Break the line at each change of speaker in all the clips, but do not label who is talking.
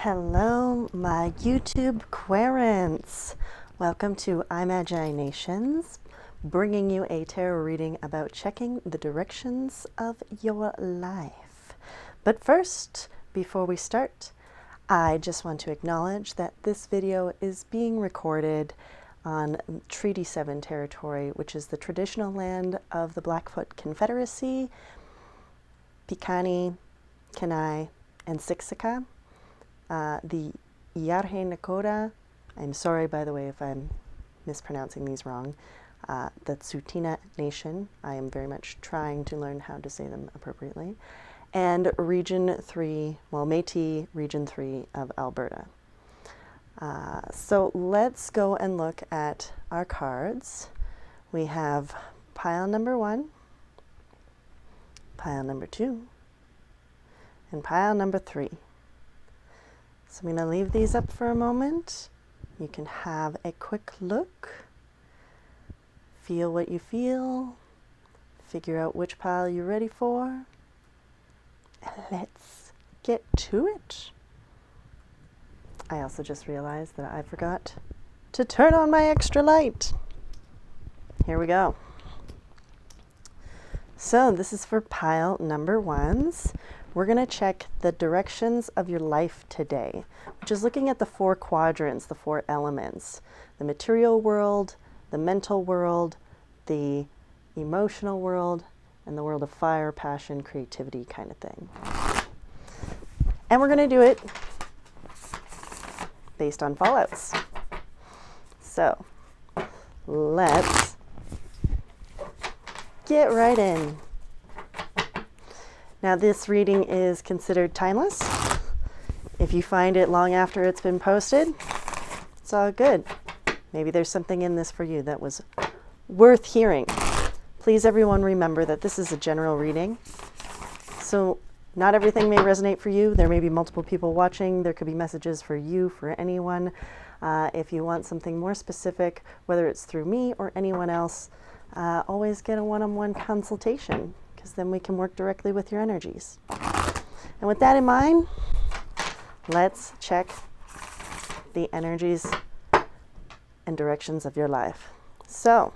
Hello, my YouTube querents. Welcome to I.MAGI.NATION's, bringing you a tarot reading about checking the directions of your life. But first, before we start, I just want to acknowledge that this video is being recorded on Treaty 7 territory, which is the traditional land of the Blackfoot Confederacy, Piikani, Kenai, and Siksika. The Yarhe Nakota, I'm sorry by the way if I'm mispronouncing these wrong, the Tsuut'ina Nation, I am very much trying to learn how to say them appropriately, and Region 3, well, Métis Region 3 of Alberta. So let's go and look at our cards. We have pile number 1, pile number 2, and pile number 3. So I'm going to leave these up for a moment. You can have a quick look, feel what you feel, figure out which pile you're ready for, and let's get to it. I also just realized that I forgot to turn on my extra light. Here we go. So this is for pile number 1s. We're going to check the directions of your life today, which is looking at the 4 quadrants, the 4 elements, the material world, the mental world, the emotional world, and the world of fire, passion, creativity kind of thing. And we're going to do it based on fallouts. So let's get right in. Now this reading is considered timeless. If you find it long after it's been posted, it's all good. Maybe there's something in this for you that was worth hearing. Please everyone remember that this is a general reading. So not everything may resonate for you. There may be multiple people watching. There could be messages for you, for anyone. If you want something more specific, whether it's through me or anyone else, always get a one-on-one consultation, because then we can work directly with your energies. And with that in mind, let's check the energies and directions of your life. So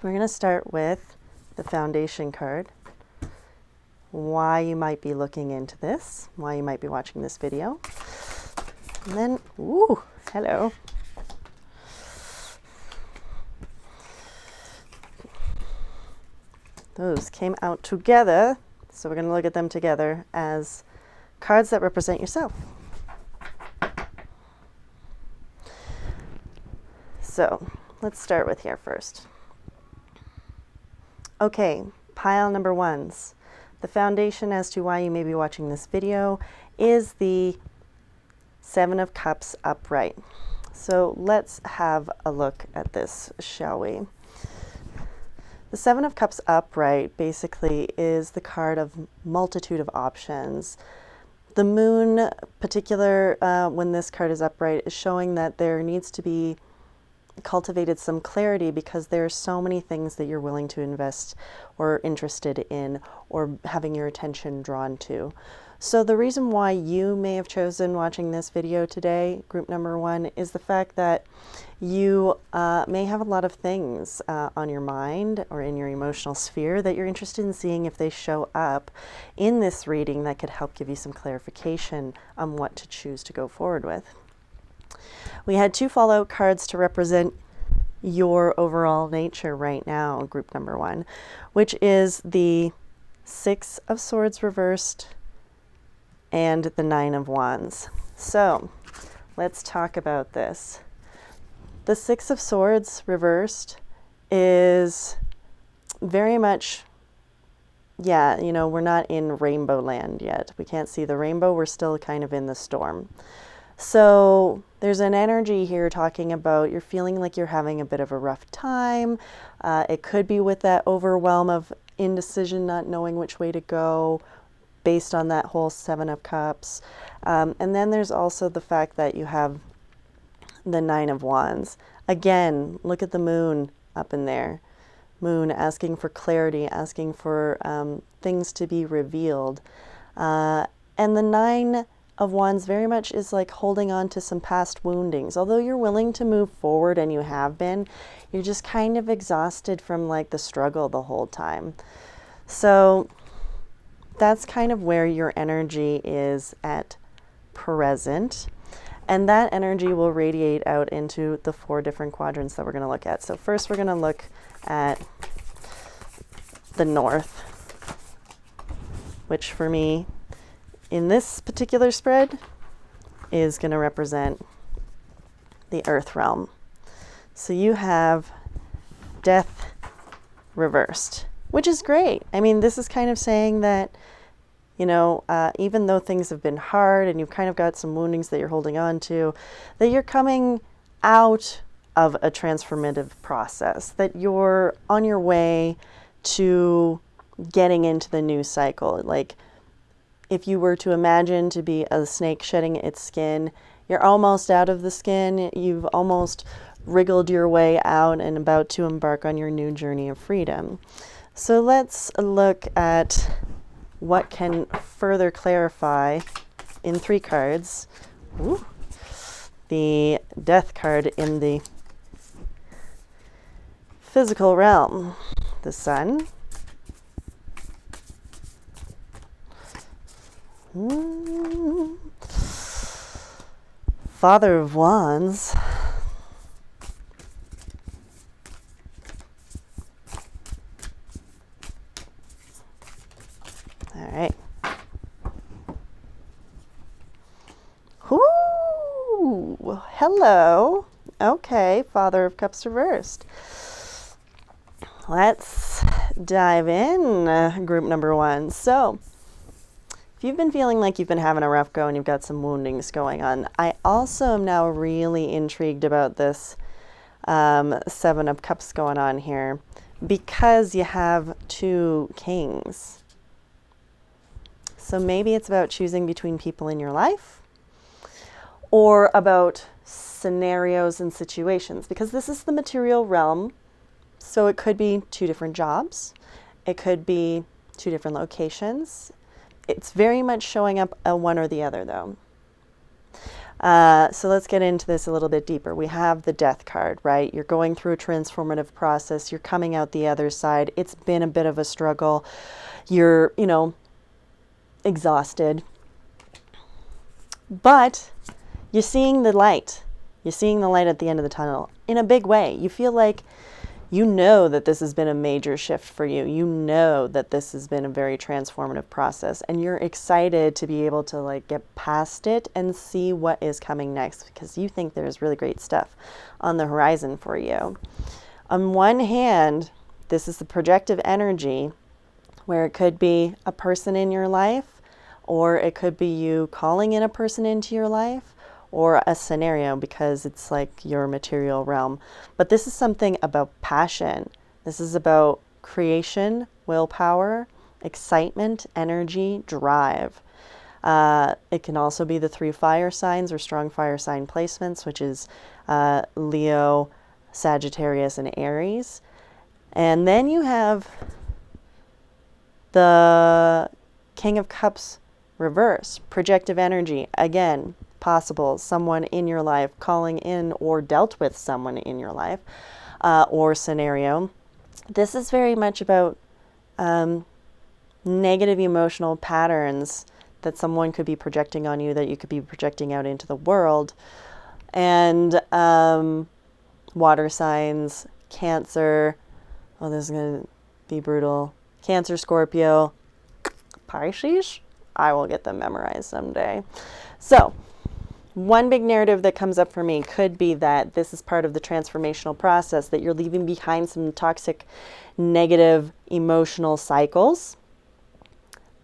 we're going to start with the foundation card, why you might be looking into this, why you might be watching this video. And then, ooh, hello. Those came out together, so we're going to look at them together as cards that represent yourself. So let's start with here first. Okay, pile number 1s. The foundation as to why you may be watching this video is the 7 of Cups upright. So let's have a look at this, shall we? The 7 of Cups upright basically is the card of multitude of options. The moon, particular when this card is upright, is showing that there needs to be cultivated some clarity, because there are so many things that you're willing to invest or interested in or having your attention drawn to. So the reason why you may have chosen watching this video today, group number 1, is the fact that you may have a lot of things on your mind or in your emotional sphere that you're interested in seeing if they show up in this reading that could help give you some clarification on what to choose to go forward with. We had 2 fallout cards to represent your overall nature right now, group number 1, which is the 6 of Swords reversed and the 9 of Wands. So let's talk about this. The 6 of Swords reversed is very much, yeah, you know, we're not in rainbow land yet. We can't see the rainbow. We're still kind of in the storm. So there's an energy here talking about you're feeling like you're having a bit of a rough time. It could be with that overwhelm of indecision, not knowing which way to go, based on that whole 7 of Cups. And then there's also the fact that you have the 9 of Wands. Again, look at the moon up in there. Moon asking for clarity, asking for things to be revealed. And the 9 of Wands very much is like holding on to some past woundings. Although you're willing to move forward, and you have been, you're just kind of exhausted from like the struggle the whole time. So that's kind of where your energy is at present. And that energy will radiate out into the 4 different quadrants that we're going to look at. So first we're going to look at the north, which for me in this particular spread is going to represent the earth realm. So you have death reversed, which is great. I mean, this is kind of saying that, you know, even though things have been hard and you've kind of got some woundings that you're holding on to, that you're coming out of a transformative process, that you're on your way to getting into the new cycle. Like, if you were to imagine to be a snake shedding its skin, you're almost out of the skin. You've almost wriggled your way out and about to embark on your new journey of freedom. So let's look at what can further clarify in 3 cards. Ooh. The death card in the physical realm, the Sun. Father of Wands. All right. Ooh, hello. Okay, Father of Cups reversed. Let's dive in, group number 1. So, if you've been feeling like you've been having a rough go and you've got some woundings going on, I also am now really intrigued about this 7 of Cups going on here, because you have 2 kings. So maybe it's about choosing between people in your life, or about scenarios and situations, because this is the material realm. So it could be 2 different jobs. It could be 2 different locations. It's very much showing up a one or the other, though. So let's get into this a little bit deeper. We have the death card, right? You're going through a transformative process. You're coming out the other side. It's been a bit of a struggle. You're, you know, exhausted. But you're seeing the light. You're seeing the light at the end of the tunnel in a big way. You feel like you know that this has been a major shift for you. You know that this has been a very transformative process, and you're excited to be able to like get past it and see what is coming next, because you think there's really great stuff on the horizon for you. On one hand, this is the projective energy, where it could be a person in your life, or it could be you calling in a person into your life, or a scenario, because it's like your material realm. But this is something about passion. This is about creation, willpower, excitement, energy, drive. It can also be the 3 fire signs or strong fire sign placements, which is Leo, Sagittarius, and Aries. And then you have the King of Cups reverse, projective energy. Again, possible someone in your life calling in or dealt with someone in your life, or scenario. This is very much about negative emotional patterns that someone could be projecting on you, that you could be projecting out into the world. And water signs, Cancer, oh, this is going to be brutal. Cancer, Scorpio, Pisces. I will get them memorized someday. So, one big narrative that comes up for me could be that this is part of the transformational process, that you're leaving behind some toxic, negative emotional cycles.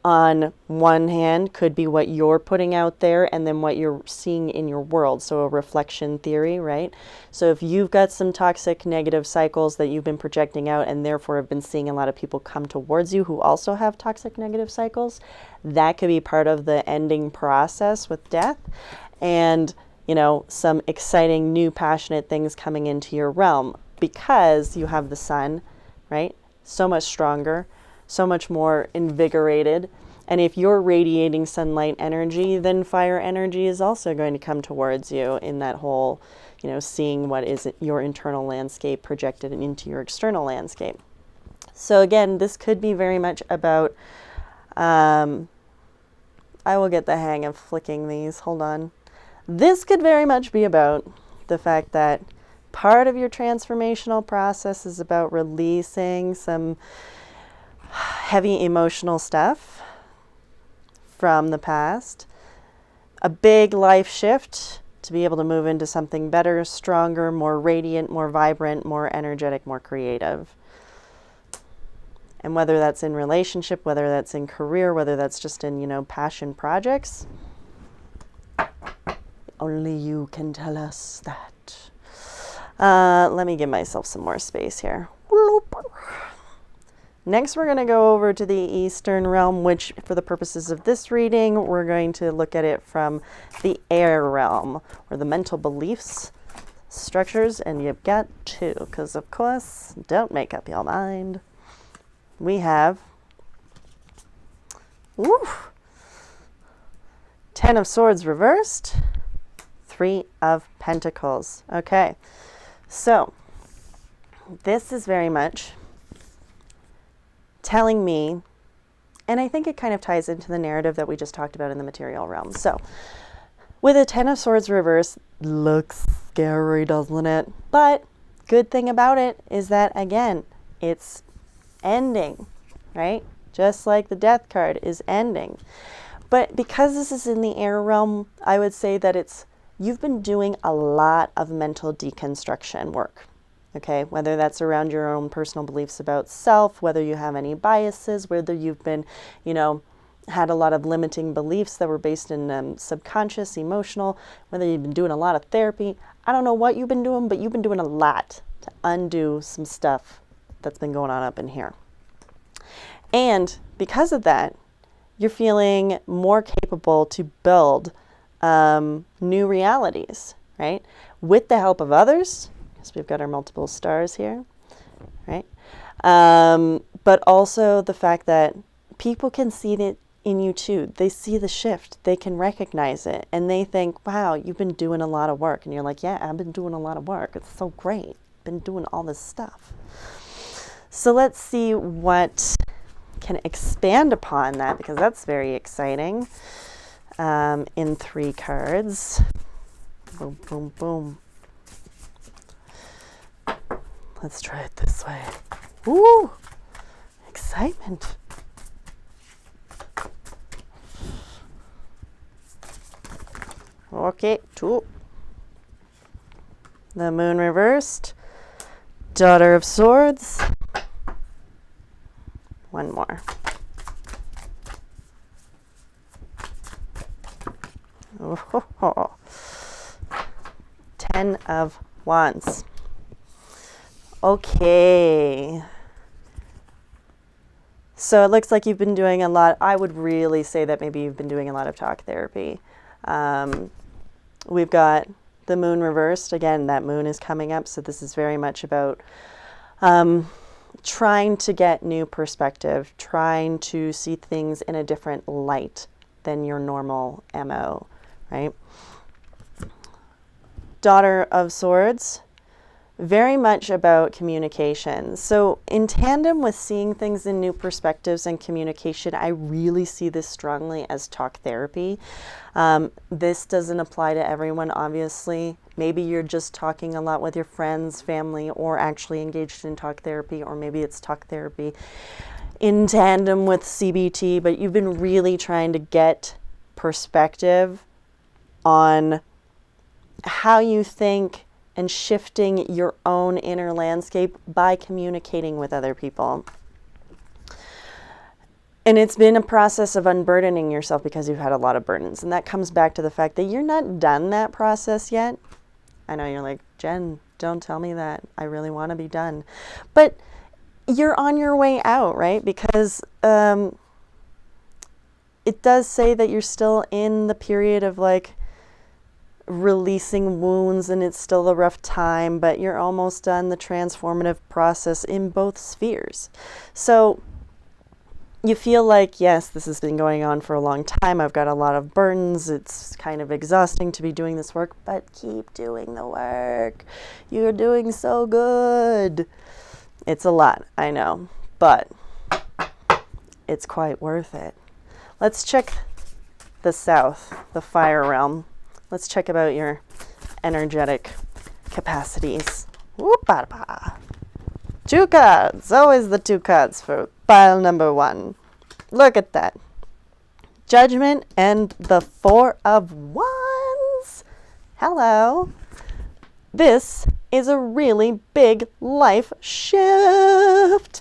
On one hand, could be what you're putting out there and then what you're seeing in your world. So a reflection theory, right? So if you've got some toxic, negative cycles that you've been projecting out and therefore have been seeing a lot of people come towards you who also have toxic, negative cycles, that could be part of the ending process with death. And, you know, some exciting, new, passionate things coming into your realm, because you have the Sun, right? So much stronger, so much more invigorated. And if you're radiating sunlight energy, then fire energy is also going to come towards you in that whole, you know, seeing what is your internal landscape projected into your external landscape. So again, this could be very much about, I will get the hang of flicking these, hold on. This could very much be about the fact that part of your transformational process is about releasing some heavy emotional stuff from the past, a big life shift to be able to move into something better, stronger, more radiant, more vibrant, more energetic, more creative. And whether that's in relationship, whether that's in career, whether that's just in, you know, passion projects, only you can tell us that. Let me give myself some more space here. Next, we're going to go over to the Eastern realm, which for the purposes of this reading, we're going to look at it from the air realm, or the mental beliefs, structures, and you've got two, because of course, don't make up your mind. We have, Ten of Swords reversed, Three of Pentacles. Okay, so this is very much telling me, and I think it kind of ties into the narrative that we just talked about in the material realm. So with a Ten of Swords reverse, looks scary, doesn't it? But good thing about it is that, again, it's ending, right? Just like the Death card is ending. But because this is in the air realm, I would say that you've been doing a lot of mental deconstruction work. Okay, whether that's around your own personal beliefs about self, whether you have any biases, whether you've been, you know, had a lot of limiting beliefs that were based in subconscious, emotional, whether you've been doing a lot of therapy. I don't know what you've been doing, but you've been doing a lot to undo some stuff that's been going on up in here. And because of that, you're feeling more capable to build new realities, right? With the help of others. So we've got our multiple stars here, right? But also the fact that people can see it in you too. They see the shift, they can recognize it, and they think, wow, you've been doing a lot of work. And you're like, yeah, I've been doing a lot of work. It's so great. Been doing all this stuff. So let's see what can expand upon that, because that's very exciting. In 3 cards. Boom, boom, boom. Let's try it this way. Ooh, excitement. Okay, 2. The Moon reversed. Daughter of Swords. 1 more. Oh. 10 of Wands. Okay. So it looks like you've been doing a lot. I would really say that maybe you've been doing a lot of talk therapy. We've got the Moon reversed. Again, that moon is coming up. So this is very much about trying to get new perspective, trying to see things in a different light than your normal MO, right? Daughter of Swords, very much about communication. So in tandem with seeing things in new perspectives and communication, I really see this strongly as talk therapy. This doesn't apply to everyone, obviously. Maybe you're just talking a lot with your friends, family, or actually engaged in talk therapy, or maybe it's talk therapy in tandem with CBT, but you've been really trying to get perspective on how you think and shifting your own inner landscape by communicating with other people. And it's been a process of unburdening yourself because you've had a lot of burdens. And that comes back to the fact that you're not done that process yet. I know you're like, Jen, don't tell me that. I really want to be done. But you're on your way out, right? Because it does say that you're still in the period of like releasing wounds, and it's still a rough time, but you're almost done the transformative process in both spheres. So you feel like, yes, this has been going on for a long time. I've got a lot of burdens. It's kind of exhausting to be doing this work, but keep doing the work. You're doing so good. It's a lot, I know, but it's quite worth it. Let's check the south, the fire realm. Let's check about your energetic capacities. Whoop-a-ba. 2 cards, always the 2 cards for pile number 1. Look at that. Judgment and the 4 of Wands. Hello. This is a really big life shift.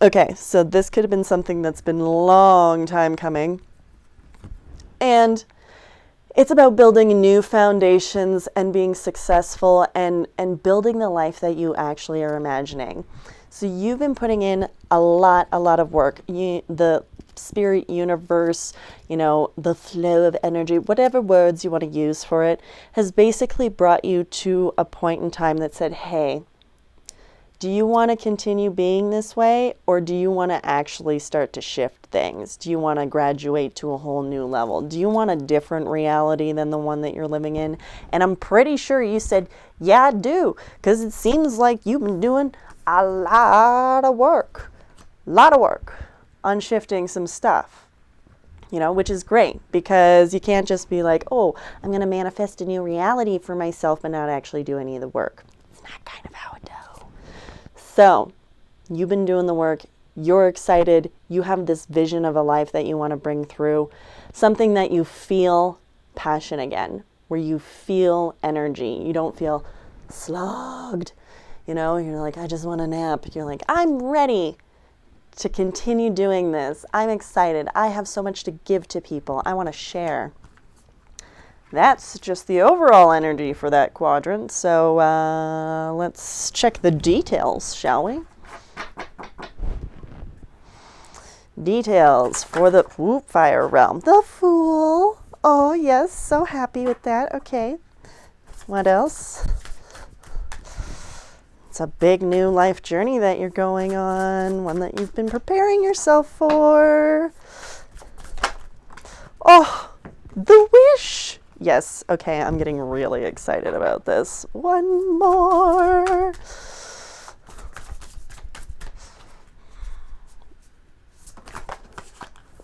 Okay, so this could have been something that's been a long time coming. And it's about building new foundations and being successful and building the life that you actually are imagining. So you've been putting in a lot of work. The spirit universe, the flow of energy, whatever words you want to use for it, has basically brought you to a point in time that said, hey, do you want to continue being this way, or do you want to actually start to shift things? Do you want to graduate to a whole new level? Do you want a different reality than the one that you're living in? And I'm pretty sure you said, yeah, I do, because it seems like you've been doing a lot of work on shifting some stuff, which is great, because you can't just be like, oh, I'm going to manifest a new reality for myself but not actually do any of the work. It's not kind of how it does. So you've been doing the work, you're excited, you have this vision of a life that you want to bring through, something that you feel passion again, where you feel energy. You don't feel slogged, you're like, I just want a nap. You're like, I'm ready to continue doing this. I'm excited. I have so much to give to people. I want to share. That's just the overall energy for that quadrant. So let's check the details, shall we? Details for the fire realm. The Fool. Oh, yes. So happy with that. Okay. What else? It's a big new life journey that you're going on. One that you've been preparing yourself for. Oh, the Wish. Yes, okay, I'm getting really excited about this. One more.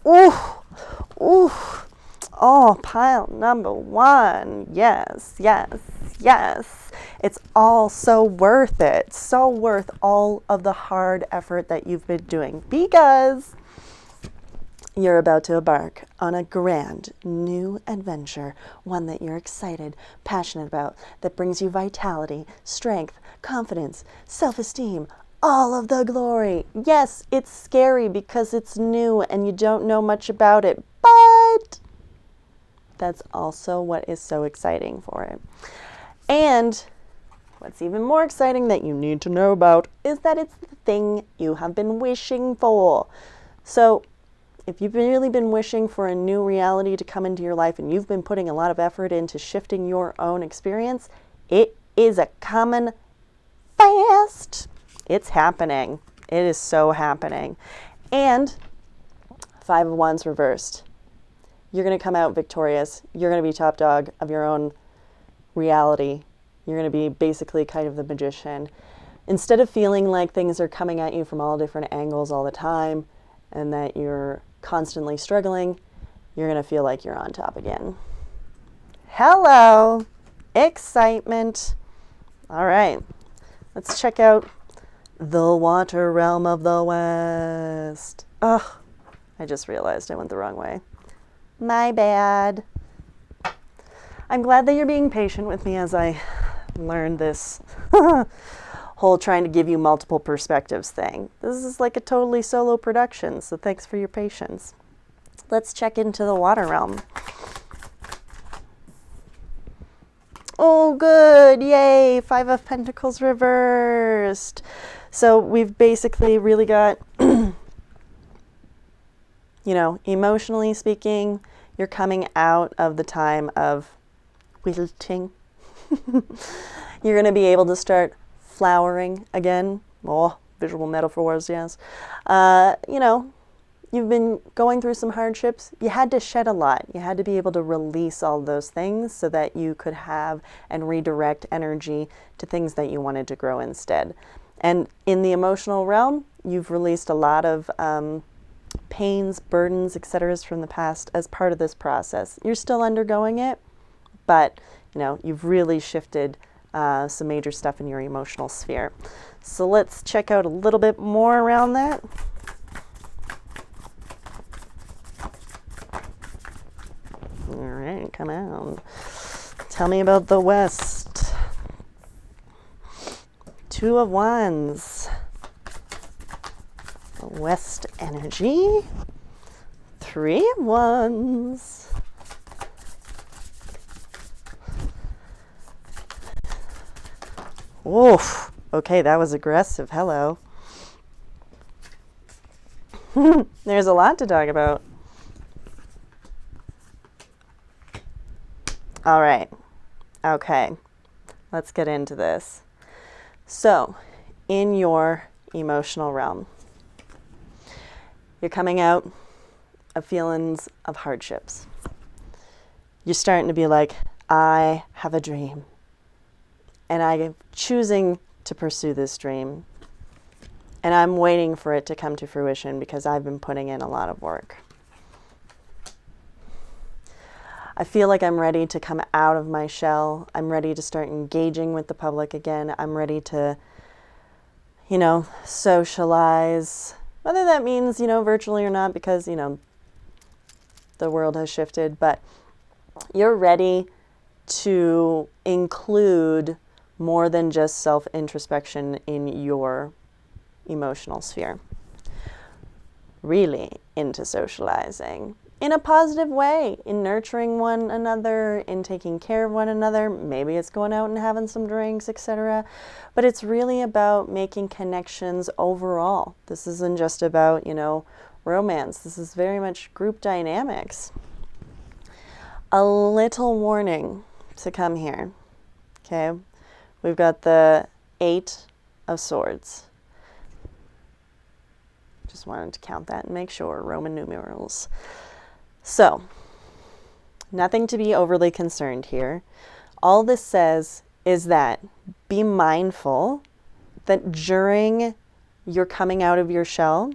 Ooh, ooh. Oh, pile number 1. Yes, yes, yes. It's all so worth it. So worth all of the hard effort that you've been doing, because you're about to embark on a grand new adventure, one that you're excited, passionate about, that brings you vitality, strength, confidence, self-esteem, all of the glory. Yes, it's scary because it's new and you don't know much about it, but that's also what is so exciting for it. And what's even more exciting that you need to know about is that it's the thing you have been wishing for. So if you've really been wishing for a new reality to come into your life and you've been putting a lot of effort into shifting your own experience, it is a coming fast. It's happening. It is so happening. And 5 of Wands reversed. You're going to come out victorious. You're going to be top dog of your own reality. You're going to be basically kind of the magician. Instead of feeling like things are coming at you from all different angles all the time and that you're constantly struggling, you're going to feel like you're on top again. Hello, excitement. All right, let's check out the water realm of the West. Oh, I just realized I went the wrong way. My bad. I'm glad that you're being patient with me as I learn this whole trying to give you multiple perspectives thing. This is like a totally solo production, so thanks for your patience. Let's check into the water realm. Oh, good. Yay. 5 of Pentacles reversed. So we've basically really got, emotionally speaking, you're coming out of the time of wilting. You're going to be able to start flowering again. Oh, visual metaphors, yes. you've been going through some hardships, you had to shed a lot. You had to be able to release all those things so that you could have and redirect energy to things that you wanted to grow instead. And in the emotional realm, you've released a lot of pains, burdens, etc. from the past as part of this process. You're still undergoing it, but you've really shifted some major stuff in your emotional sphere. So let's check out a little bit more around that. All right, come on. Tell me about the West. Two of Wands. West energy. Three of Wands. Oof. Okay, that was aggressive. Hello. There's a lot to talk about. All right. Okay. Let's get into this. So, in your emotional realm, you're coming out of feelings of hardships. You're starting to be like, I have a dream. And I'm choosing to pursue this dream. And I'm waiting for it to come to fruition because I've been putting in a lot of work. I feel like I'm ready to come out of my shell. I'm ready to start engaging with the public again. I'm ready to, socialize. Whether that means, virtually or not, because, the world has shifted. But you're ready to include more than just self-introspection in your emotional sphere. Really into socializing. In a positive way, in nurturing one another, in taking care of one another. Maybe it's going out and having some drinks, etc. But it's really about making connections overall. This isn't just about, romance. This is very much group dynamics. A little warning to come here. Okay, we've got the 8 of Swords. Just wanted to count that and make sure, Roman numerals. So, nothing to be overly concerned here. All this says is that be mindful that during your coming out of your shell,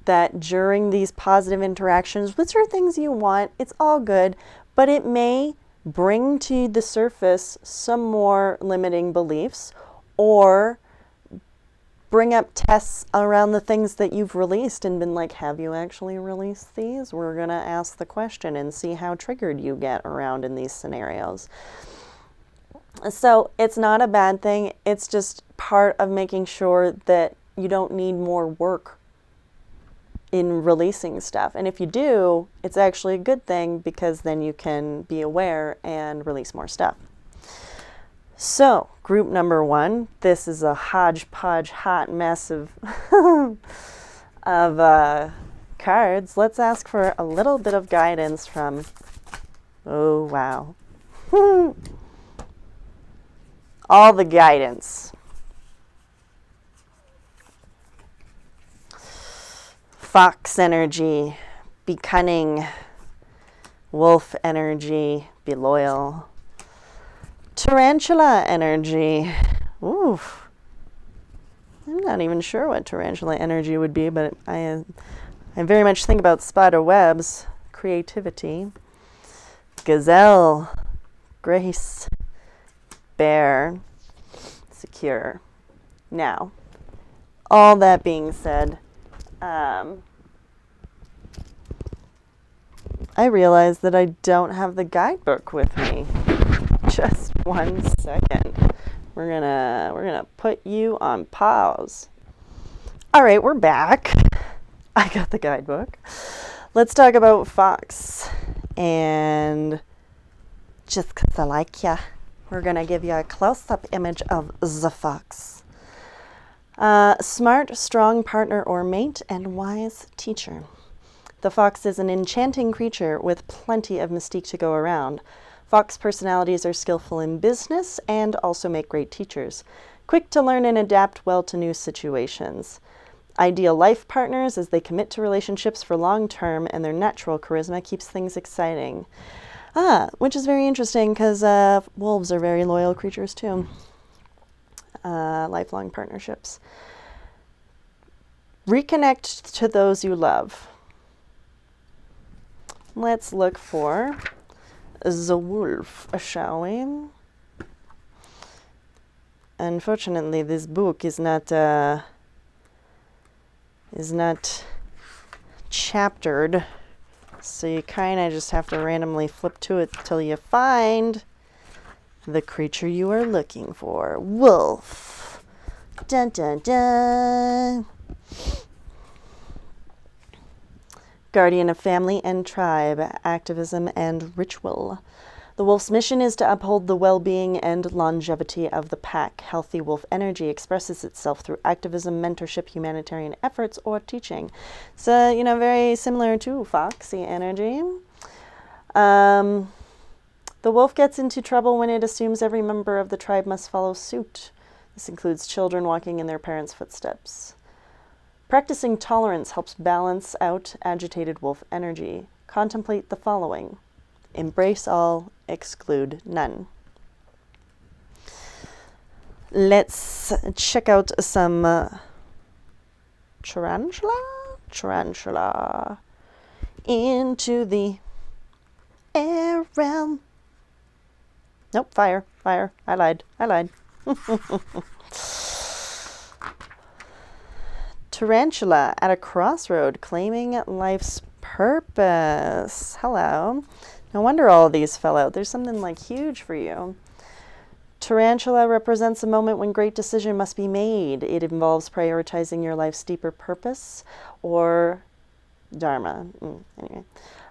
that during these positive interactions, which are things you want, it's all good, but it may bring to the surface some more limiting beliefs or bring up tests around the things that you've released and been like, have you actually released these? We're going to ask the question and see how triggered you get around in these scenarios. So it's not a bad thing. It's just part of making sure that you don't need more work in releasing stuff. And if you do, it's actually a good thing because then you can be aware and release more stuff. So, group number 1, this is a hodgepodge hot mess of, cards. Let's ask for a little bit of guidance from, oh wow, all the guidance. Fox energy, be cunning. Wolf energy, be loyal. Tarantula energy. Oof. I'm not even sure what tarantula energy would be, but I very much think about spider webs. Creativity. Gazelle. Grace. Bear. Secure. Now, all that being said, I realize that I don't have the guidebook with me. Just 1 second. We're gonna put you on pause. All right, we're back. I got the guidebook. Let's talk about Fox. And just 'cause I like ya, we're gonna give you a close-up image of the Fox. Smart, strong partner or mate, and wise teacher. The fox is an enchanting creature with plenty of mystique to go around. Fox personalities are skillful in business and also make great teachers. Quick to learn and adapt well to new situations. Ideal life partners as they commit to relationships for long term, and their natural charisma keeps things exciting. Which is very interesting because wolves are very loyal creatures too. Lifelong partnerships. Reconnect to those you love. Let's look for the wolf, shall we? Unfortunately, this book is not chaptered, so you kind of just have to randomly flip to it till you find the creature you are looking for. Wolf. Dun dun dun. Guardian of family and tribe, activism and ritual. The wolf's mission is to uphold the well-being and longevity of the pack. Healthy wolf energy expresses itself through activism, mentorship, humanitarian efforts, or teaching. So, very similar to foxy energy. The wolf gets into trouble when it assumes every member of the tribe must follow suit. This includes children walking in their parents' footsteps. Practicing tolerance helps balance out agitated wolf energy. Contemplate the following. Embrace all, exclude none. Let's check out some tarantula into the air realm. Nope, fire. I lied. Tarantula at a crossroad, claiming life's purpose. Hello. No wonder all of these fell out. There's something huge for you. Tarantula represents a moment when great decision must be made. It involves prioritizing your life's deeper purpose or dharma. Anyway.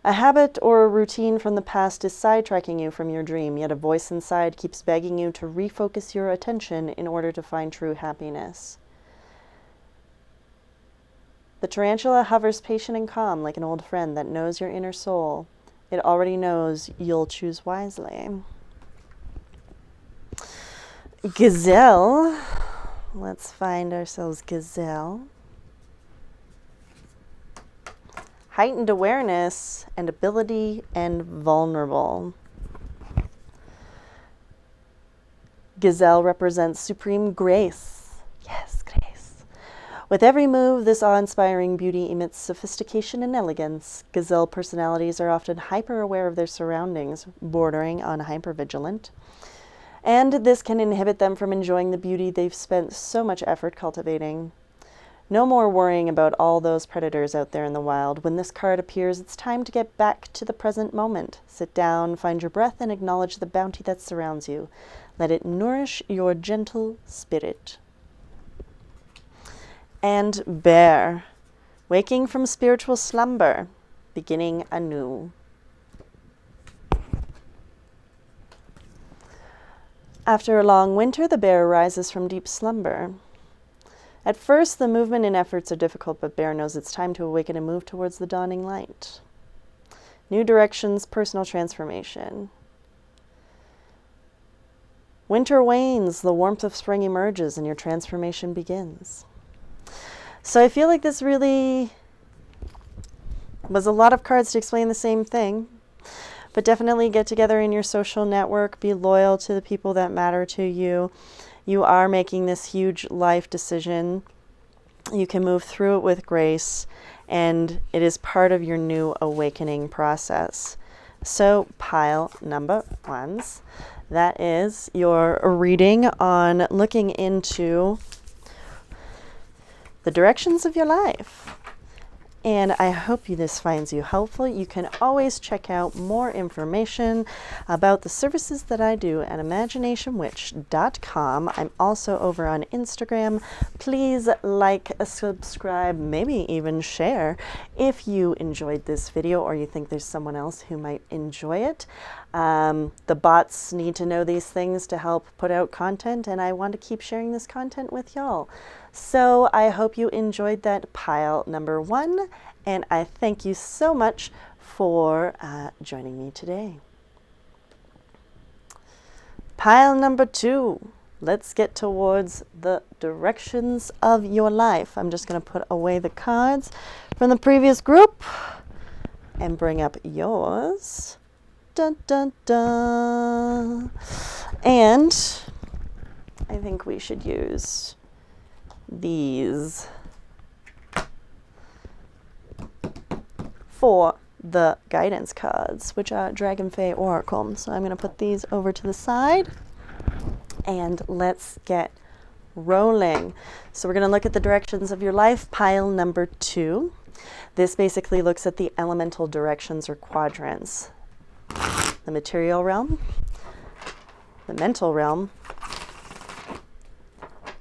A habit or a routine from the past is sidetracking you from your dream, yet a voice inside keeps begging you to refocus your attention in order to find true happiness. The tarantula hovers patient and calm like an old friend that knows your inner soul. It already knows you'll choose wisely. Gazelle. Let's find ourselves gazelle. Heightened awareness and ability and vulnerable. Gazelle represents supreme grace. Yes, grace. With every move, this awe-inspiring beauty emits sophistication and elegance. Gazelle personalities are often hyper-aware of their surroundings, bordering on hyper-vigilant. And this can inhibit them from enjoying the beauty they've spent so much effort cultivating. No more worrying about all those predators out there in the wild. When this card appears, it's time to get back to the present moment. Sit down, find your breath, and acknowledge the bounty that surrounds you. Let it nourish your gentle spirit. And bear, waking from spiritual slumber, beginning anew. After a long winter, the bear rises from deep slumber. At first, the movement and efforts are difficult, but bear knows it's time to awaken and move towards the dawning light. New directions, personal transformation. Winter wanes, the warmth of spring emerges, and your transformation begins. So I feel like this really was a lot of cards to explain the same thing, but definitely get together in your social network, be loyal to the people that matter to you. You are making this huge life decision. You can move through it with grace, and it is part of your new awakening process. So pile number ones, that is your reading on looking into the directions of your life. And I hope this finds you helpful. You can always check out more information about the services that I do at IMAGINATIONWitch.com. I'm also over on Instagram. Please like, subscribe, maybe even share if you enjoyed this video or you think there's someone else who might enjoy it. The bots need to know these things to help put out content, and I want to keep sharing this content with y'all. So I hope you enjoyed that pile number one, and I thank you so much for joining me today. Pile number two, let's get towards the directions of your life. I'm just going to put away the cards from the previous group and bring up yours. Dun, dun, dun. And I think we should use these for the guidance cards, which are Dragon Fae Oracle. So I'm going to put these over to the side and let's get rolling. So we're going to look at the directions of your life, pile number 2. This basically looks at the elemental directions or quadrants. The material realm, the mental realm,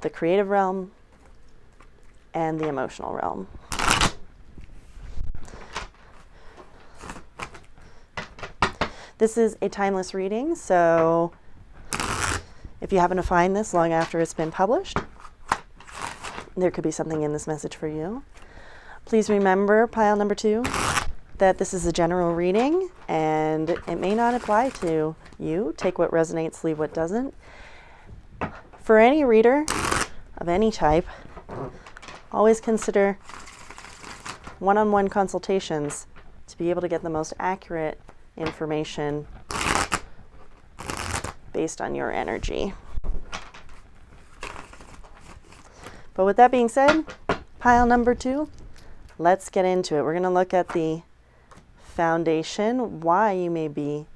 the creative realm, and the emotional realm. This is a timeless reading, so if you happen to find this long after it's been published, there could be something in this message for you. Please remember, pile number 2, that this is a general reading and it may not apply to you. Take what resonates, leave what doesn't. For any reader of any type, always consider one-on-one consultations to be able to get the most accurate information based on your energy. But with that being said, pile number 2, let's get into it. We're going to look at the foundation, why you maybe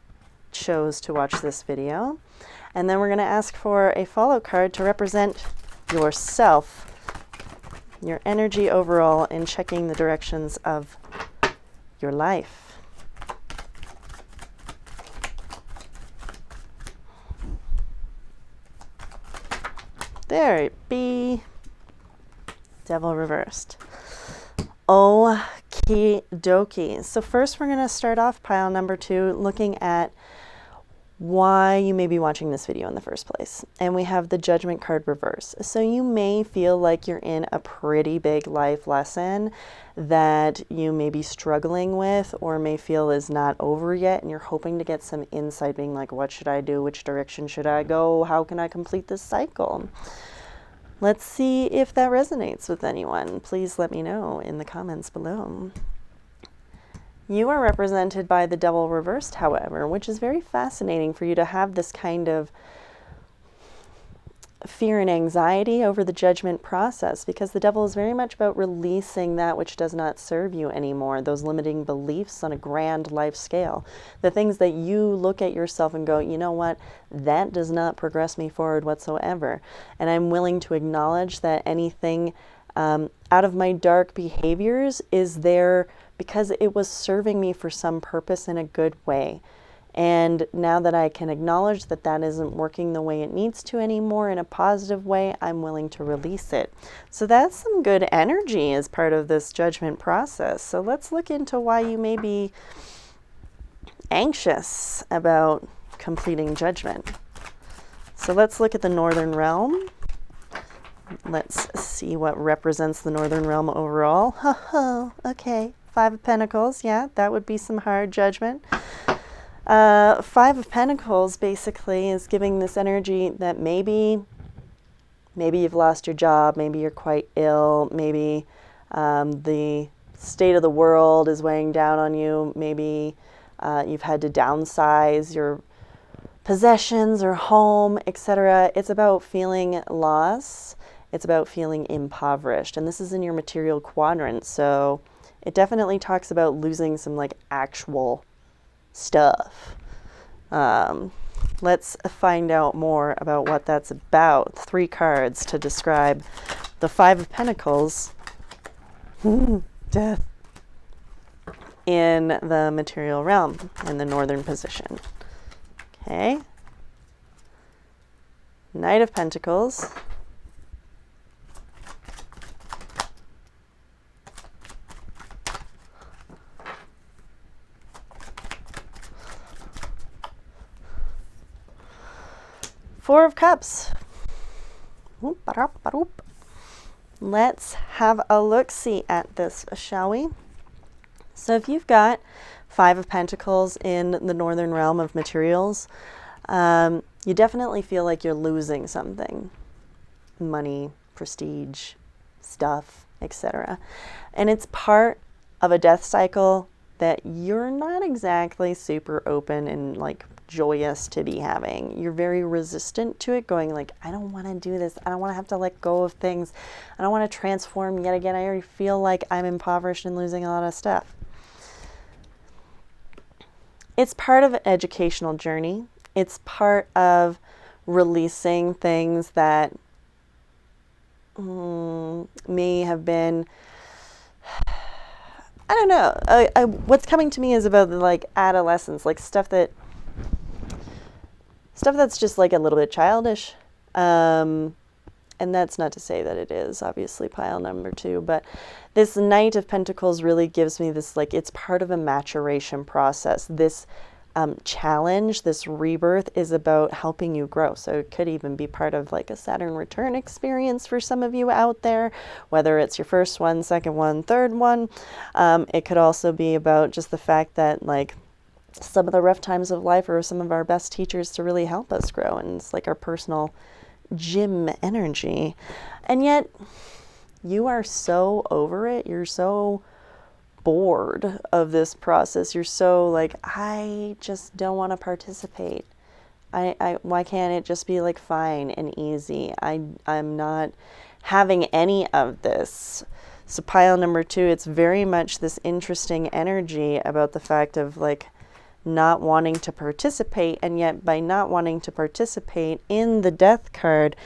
chose to watch this video, and then we're going to ask for a follow card to represent yourself, your energy overall in checking the directions of your life. There it be. Devil reversed. Okie dokie. So first we're going to start off pile number 2 looking at why you may be watching this video in the first place. And we have the Judgment card reverse. So you may feel like you're in a pretty big life lesson that you may be struggling with or may feel is not over yet, and you're hoping to get some insight, being like, what should I do? Which direction should I go? How can I complete this cycle? Let's see if that resonates with anyone. Please let me know in the comments below. You are represented by the Devil reversed, however, which is very fascinating for you to have this kind of fear and anxiety over the judgment process, because the Devil is very much about releasing that which does not serve you anymore, those limiting beliefs on a grand life scale, the things that you look at yourself and go, you know what, that does not progress me forward whatsoever, and I'm willing to acknowledge that anything out of my dark behaviors is there because it was serving me for some purpose in a good way. And now that I can acknowledge that that isn't working the way it needs to anymore in a positive way, I'm willing to release it. So that's some good energy as part of this judgment process. So let's look into why you may be anxious about completing judgment. So let's look at the Northern Realm. Let's see what represents the Northern Realm overall. Okay, 5 of Pentacles. Yeah, that would be some hard judgment. 5 of Pentacles basically is giving this energy that maybe you've lost your job, maybe you're quite ill, maybe the state of the world is weighing down on you, maybe you've had to downsize your possessions or home, etc. It's about feeling loss. It's about feeling impoverished. And this is in your material quadrant. So it definitely talks about losing some like actual stuff. Let's find out more about what that's about. 3 cards to describe the 5 of Pentacles. Death. In the material realm, in the northern position. Okay. Knight of Pentacles. Four of Cups. Let's have a look-see at this, shall we? So if you've got 5 of Pentacles in the northern realm of materials, you definitely feel like you're losing something. Money, prestige, stuff, etc. And it's part of a death cycle that you're not exactly super open and like joyous to be having. You're very resistant to it, going like, I don't want to do this. I don't want to have to let go of things. I don't want to transform yet again. I already feel like I'm impoverished and losing a lot of stuff. It's part of an educational journey. It's part of releasing things that may have been, I don't know. What's coming to me is about the, like, adolescence, like stuff that's just like a little bit childish. And that's not to say that it is, obviously, pile number 2. But this Knight of Pentacles really gives me this, like, it's part of a maturation process. This challenge, this rebirth is about helping you grow. So it could even be part of like a Saturn return experience for some of you out there, whether it's your first one, second one, third one. It could also be about just the fact that like some of the rough times of life are some of our best teachers to really help us grow. And it's like our personal gym energy. And yet you are so over it. You're so bored of this process. You're so like, I just don't want to participate. Why can't it just be like fine and easy? I'm not having any of this. So pile number 2, it's very much this interesting energy about the fact of like not wanting to participate, and yet by not wanting to participate in the death card,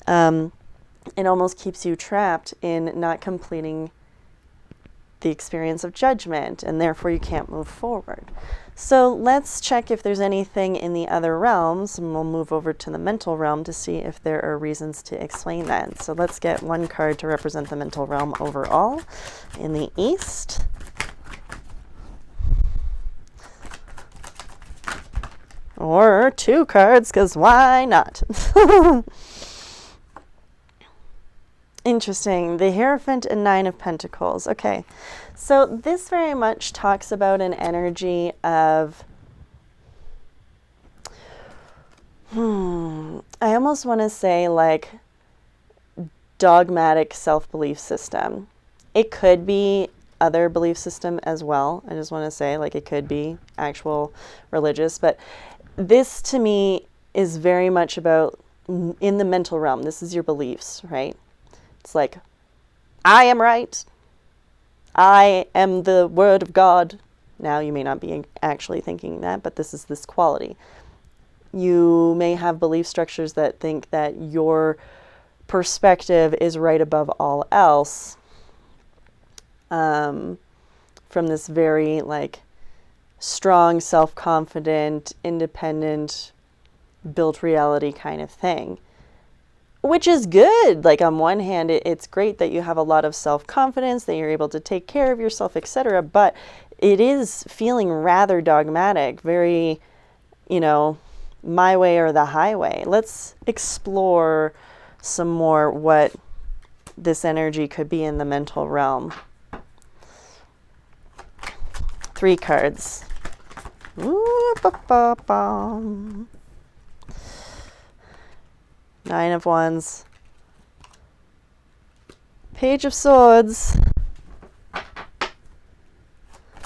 it almost keeps you trapped in not completing the experience of judgment, and therefore you can't move forward. So let's check if there's anything in the other realms, and we'll move over to the mental realm to see if there are reasons to explain that. So let's get one card to represent the mental realm overall in the East. Or 2 cards, because why not? Interesting. The Hierophant and 9 of Pentacles. Okay. So this very much talks about an energy of, I almost want to say like dogmatic self-belief system. It could be other belief system as well. I just want to say like it could be actual religious, but this to me is very much about in the mental realm. This is your beliefs, right? It's like, I am right. I am the word of God. Now, you may not be actually thinking that, but this is this quality. You may have belief structures that think that your perspective is right above all else, from this very like strong, self-confident, independent, built reality kind of thing. Which is good. Like on one hand, it's great that you have a lot of self-confidence, that you're able to take care of yourself, etc. But it is feeling rather dogmatic, very, you know, my way or the highway. Let's explore some more what this energy could be in the mental realm. 3 cards. Ooh, ba-ba-ba. 9 of Wands. Page of Swords.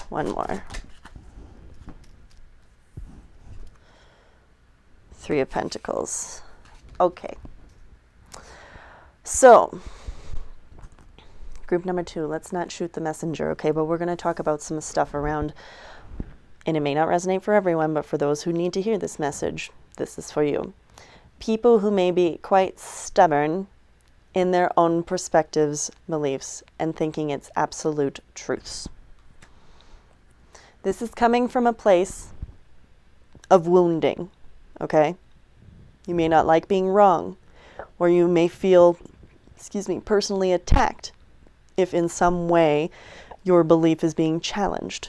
1 more. 3 of Pentacles. Okay. So, group number 2, let's not shoot the messenger, okay? But we're going to talk about some stuff around, and it may not resonate for everyone, but for those who need to hear this message, this is for you. People who may be quite stubborn in their own perspectives, beliefs, and thinking it's absolute truths. This is coming from a place of wounding, okay? You may not like being wrong, or you may feel, personally attacked if in some way your belief is being challenged.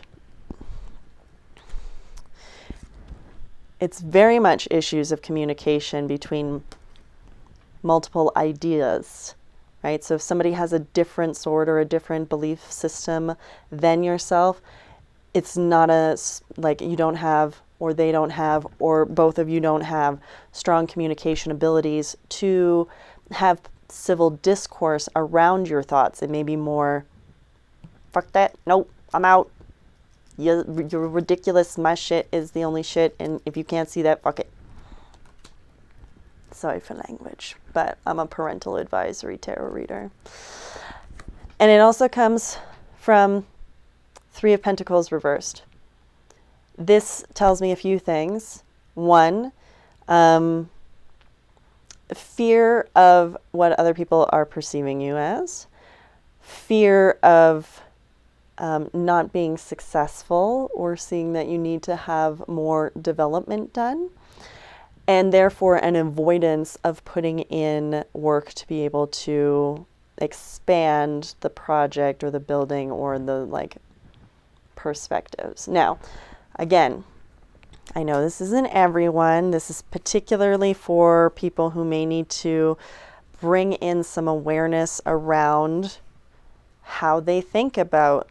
It's very much issues of communication between multiple ideas, right? So if somebody has a different sort or a different belief system than yourself, it's not like you don't have or they don't have, or both of you don't have strong communication abilities to have civil discourse around your thoughts. It may be more, fuck that, nope, I'm out. You're ridiculous, my shit is the only shit, and if you can't see that, fuck it. Sorry for language, but I'm a parental advisory tarot reader. And it also comes from Three of Pentacles reversed. This tells me a few things. One, fear of what other people are perceiving you as. Fear of not being successful, or seeing that you need to have more development done. And therefore an avoidance of putting in work to be able to expand the project or the building or the like perspectives. Now, again, I know this isn't everyone. This is particularly for people who may need to bring in some awareness around how they think about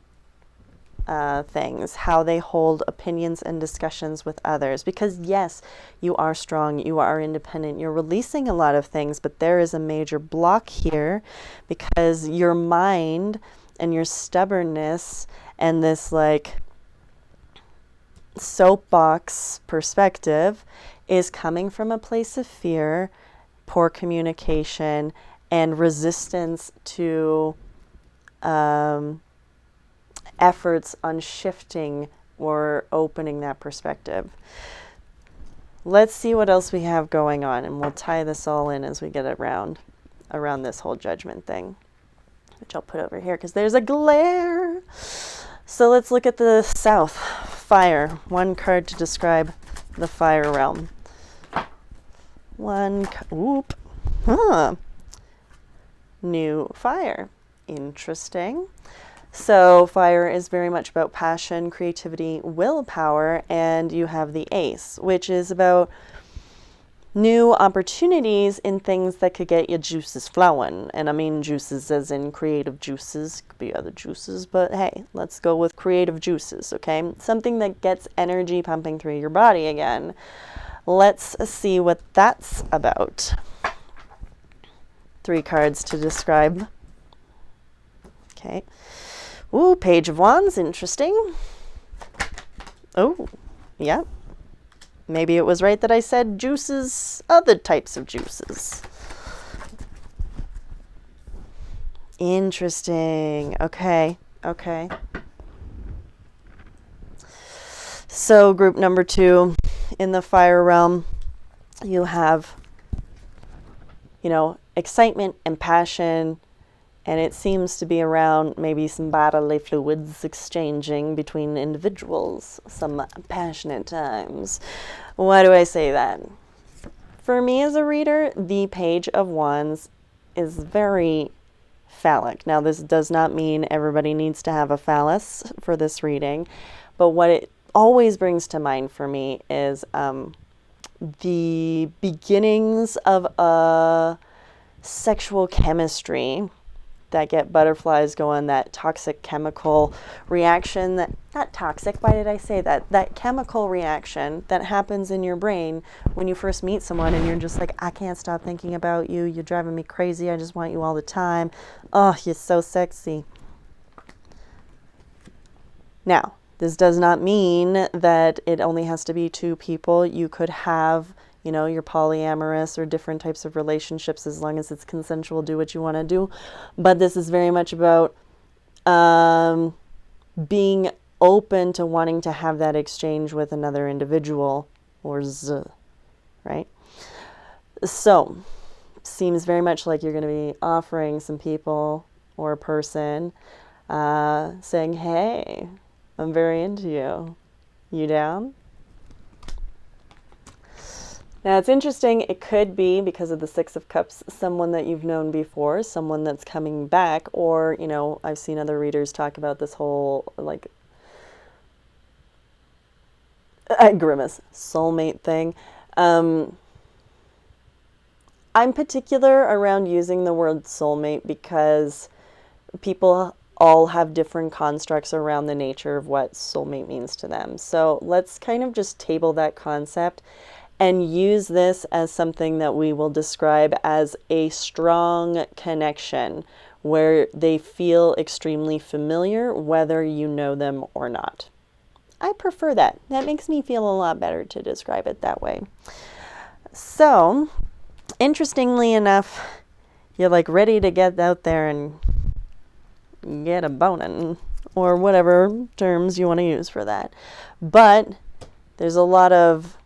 things, how they hold opinions and discussions with others. Because yes, you are strong, you are independent, you're releasing a lot of things, but there is a major block here because your mind and your stubbornness and this like soapbox perspective is coming from a place of fear, poor communication, and resistance to efforts on shifting or opening that perspective. Let's see what else we have going on, and we'll tie this all in as we get around this whole judgment thing, which I'll put over here because there's a glare. So let's look at the South. Fire. One card to describe the fire realm. New fire. Interesting. So fire is very much about passion, creativity, willpower, and you have the Ace, which is about new opportunities in things that could get your juices flowing. And I mean juices as in creative juices, could be other juices, but hey, let's go with creative juices, okay? Something that gets energy pumping through your body again. Let's see what that's about. 3 cards to describe. Okay. Ooh, Page of Wands, interesting. Oh, yeah. Maybe it was right that I said juices, other types of juices. Interesting. Okay, okay. So group number 2, in the fire realm, you have, you know, excitement and passion. And it seems to be around maybe some bodily fluids exchanging between individuals, some passionate times. Why do I say that? For me as a reader, the Page of Wands is very phallic. Now, this does not mean everybody needs to have a phallus for this reading, but what it always brings to mind for me is the beginnings of a sexual chemistry that get butterflies going, that toxic chemical reaction, that, not toxic, why did I say that? That chemical reaction that happens in your brain when you first meet someone and you're just like, I can't stop thinking about you, you're driving me crazy, I just want you all the time. Oh, you're so sexy. Now, this does not mean that it only has to be 2 people. You could have, you know, your polyamorous or different types of relationships, as long as it's consensual, do what you want to do. But this is very much about being open to wanting to have that exchange with another individual, or right? So, seems very much like you're going to be offering some people or a person, saying, hey, I'm very into you. You down? Now, it's interesting, it could be, because of the 6 of Cups, someone that you've known before, someone that's coming back, or, you know, I've seen other readers talk about this whole, like, grimace, soulmate thing. I'm particular around using the word soulmate because people all have different constructs around the nature of what soulmate means to them. So let's kind of just table that concept and use this as something that we will describe as a strong connection where they feel extremely familiar, whether you know them or not. I prefer that. That makes me feel a lot better to describe it that way. So, interestingly enough, you're like ready to get out there and get a bonin, or whatever terms you want to use for that. But there's a lot of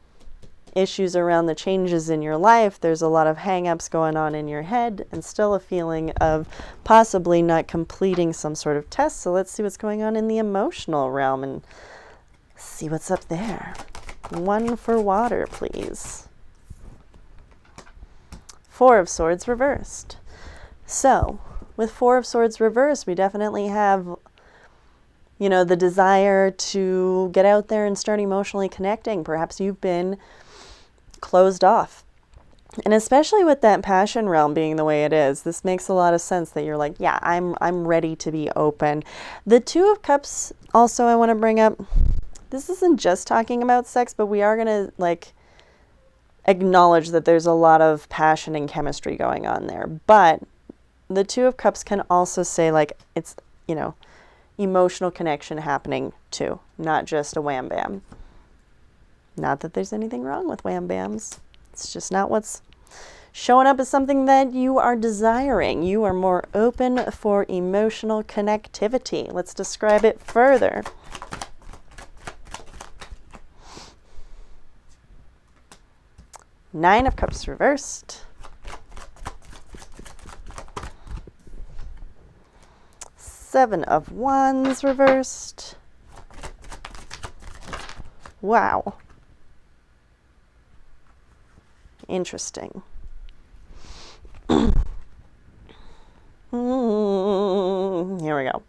issues around the changes in your life. There's a lot of hang-ups going on in your head, and still a feeling of possibly not completing some sort of test. So let's see what's going on in the emotional realm and see what's up there. 1 for water, please. 4 of Swords reversed. So with 4 of Swords reversed, we definitely have, you know, the desire to get out there and start emotionally connecting. Perhaps you've been closed off. And especially with that passion realm being the way it is, this makes a lot of sense that you're like, yeah, I'm ready to be open. The 2 of Cups also I want to bring up. This isn't just talking about sex, but we are going to like acknowledge that there's a lot of passion and chemistry going on there. But the 2 of Cups can also say like it's, you know, emotional connection happening too, not just a wham bam. Not that there's anything wrong with wham bams. It's just not what's showing up as something that you are desiring. You are more open for emotional connectivity. Let's describe it further. Nine of Cups reversed. 7 of Wands reversed. Wow. Interesting. Here we go.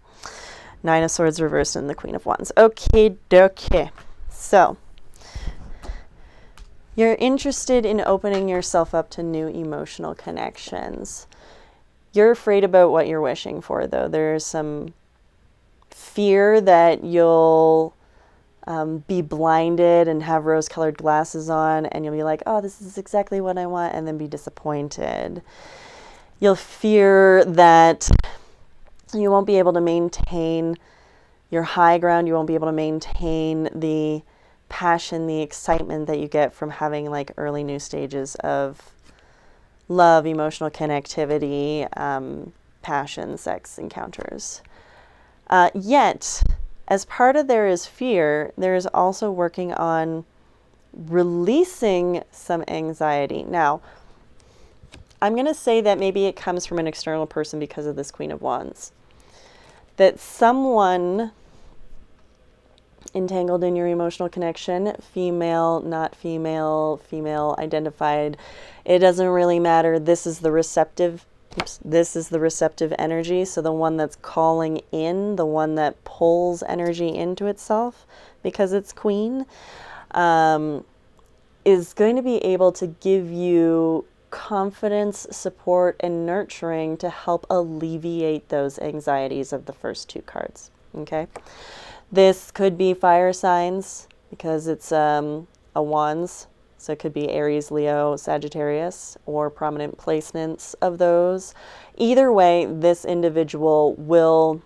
9 of Swords reversed and the Queen of Wands. Okay, dokie. So, you're interested in opening yourself up to new emotional connections. You're afraid about what you're wishing for, though. There's some fear that you'll be blinded and have rose-colored glasses on, and you'll be like, oh, this is exactly what I want, and then be disappointed. You'll fear that you won't be able to maintain your high ground. You won't be able to maintain the passion, the excitement that you get from having like early new stages of love, emotional connectivity, passion, sex encounters. Yet, as part of there is fear, there is also working on releasing some anxiety. Now, I'm going to say that maybe it comes from an external person because of this Queen of Wands. That someone entangled in your emotional connection, female, not female, female identified, it doesn't really matter. This is the receptive energy. So the one that's calling in, the one that pulls energy into itself because it's queen, is going to be able to give you confidence, support, and nurturing to help alleviate those anxieties of the first 2 cards. Okay. This could be fire signs because it's a Wands. So it could be Aries, Leo, Sagittarius, or prominent placements of those. Either way, this individual will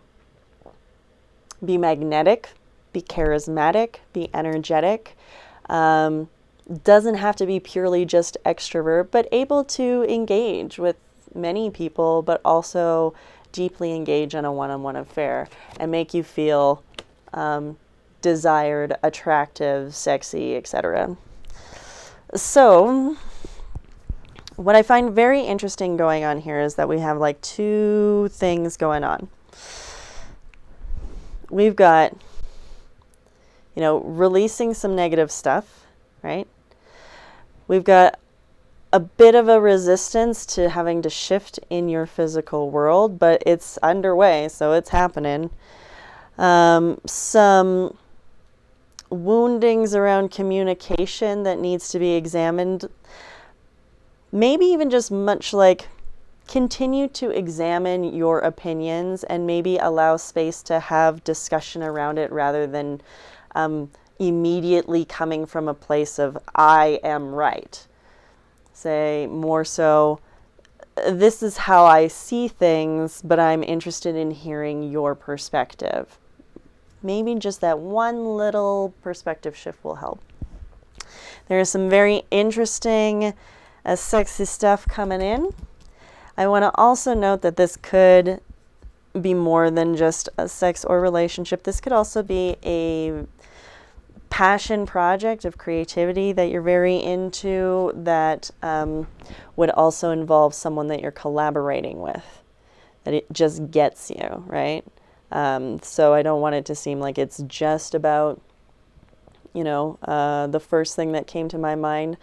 be magnetic, be charismatic, be energetic. Doesn't have to be purely just extrovert, but able to engage with many people, but also deeply engage in a one-on-one affair and make you feel desired, attractive, sexy, etc. So what I find very interesting going on here is that we have like 2 things going on. We've got, you know, releasing some negative stuff, right? We've got a bit of a resistance to having to shift in your physical world, but it's underway, so it's happening. Some woundings around communication that needs to be examined. Maybe even just much like continue to examine your opinions and maybe allow space to have discussion around it rather than immediately coming from a place of I am right. Say more so, this is how I see things, but I'm interested in hearing your perspective. Maybe just that one little perspective shift will help. There is some very interesting, sexy stuff coming in. I want to also note that this could be more than just a sex or relationship. This could also be a passion project of creativity that you're very into that would also involve someone that you're collaborating with, that it just gets you, right? So I don't want it to seem like it's just about, you know, the first thing that came to my mind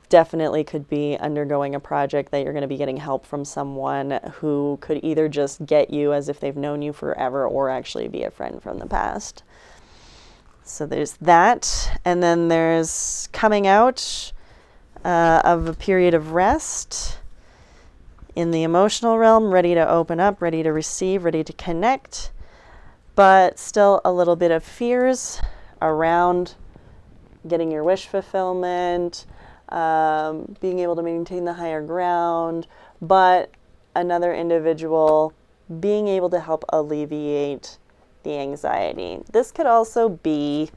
definitely could be undergoing a project that you're going to be getting help from someone who could either just get you as if they've known you forever or actually be a friend from the past. So there's that, and then there's coming out of a period of rest in the emotional realm, ready to open up, ready to receive, ready to connect, but still a little bit of fears around getting your wish fulfillment, being able to maintain the higher ground, but another individual being able to help alleviate the anxiety. This could also be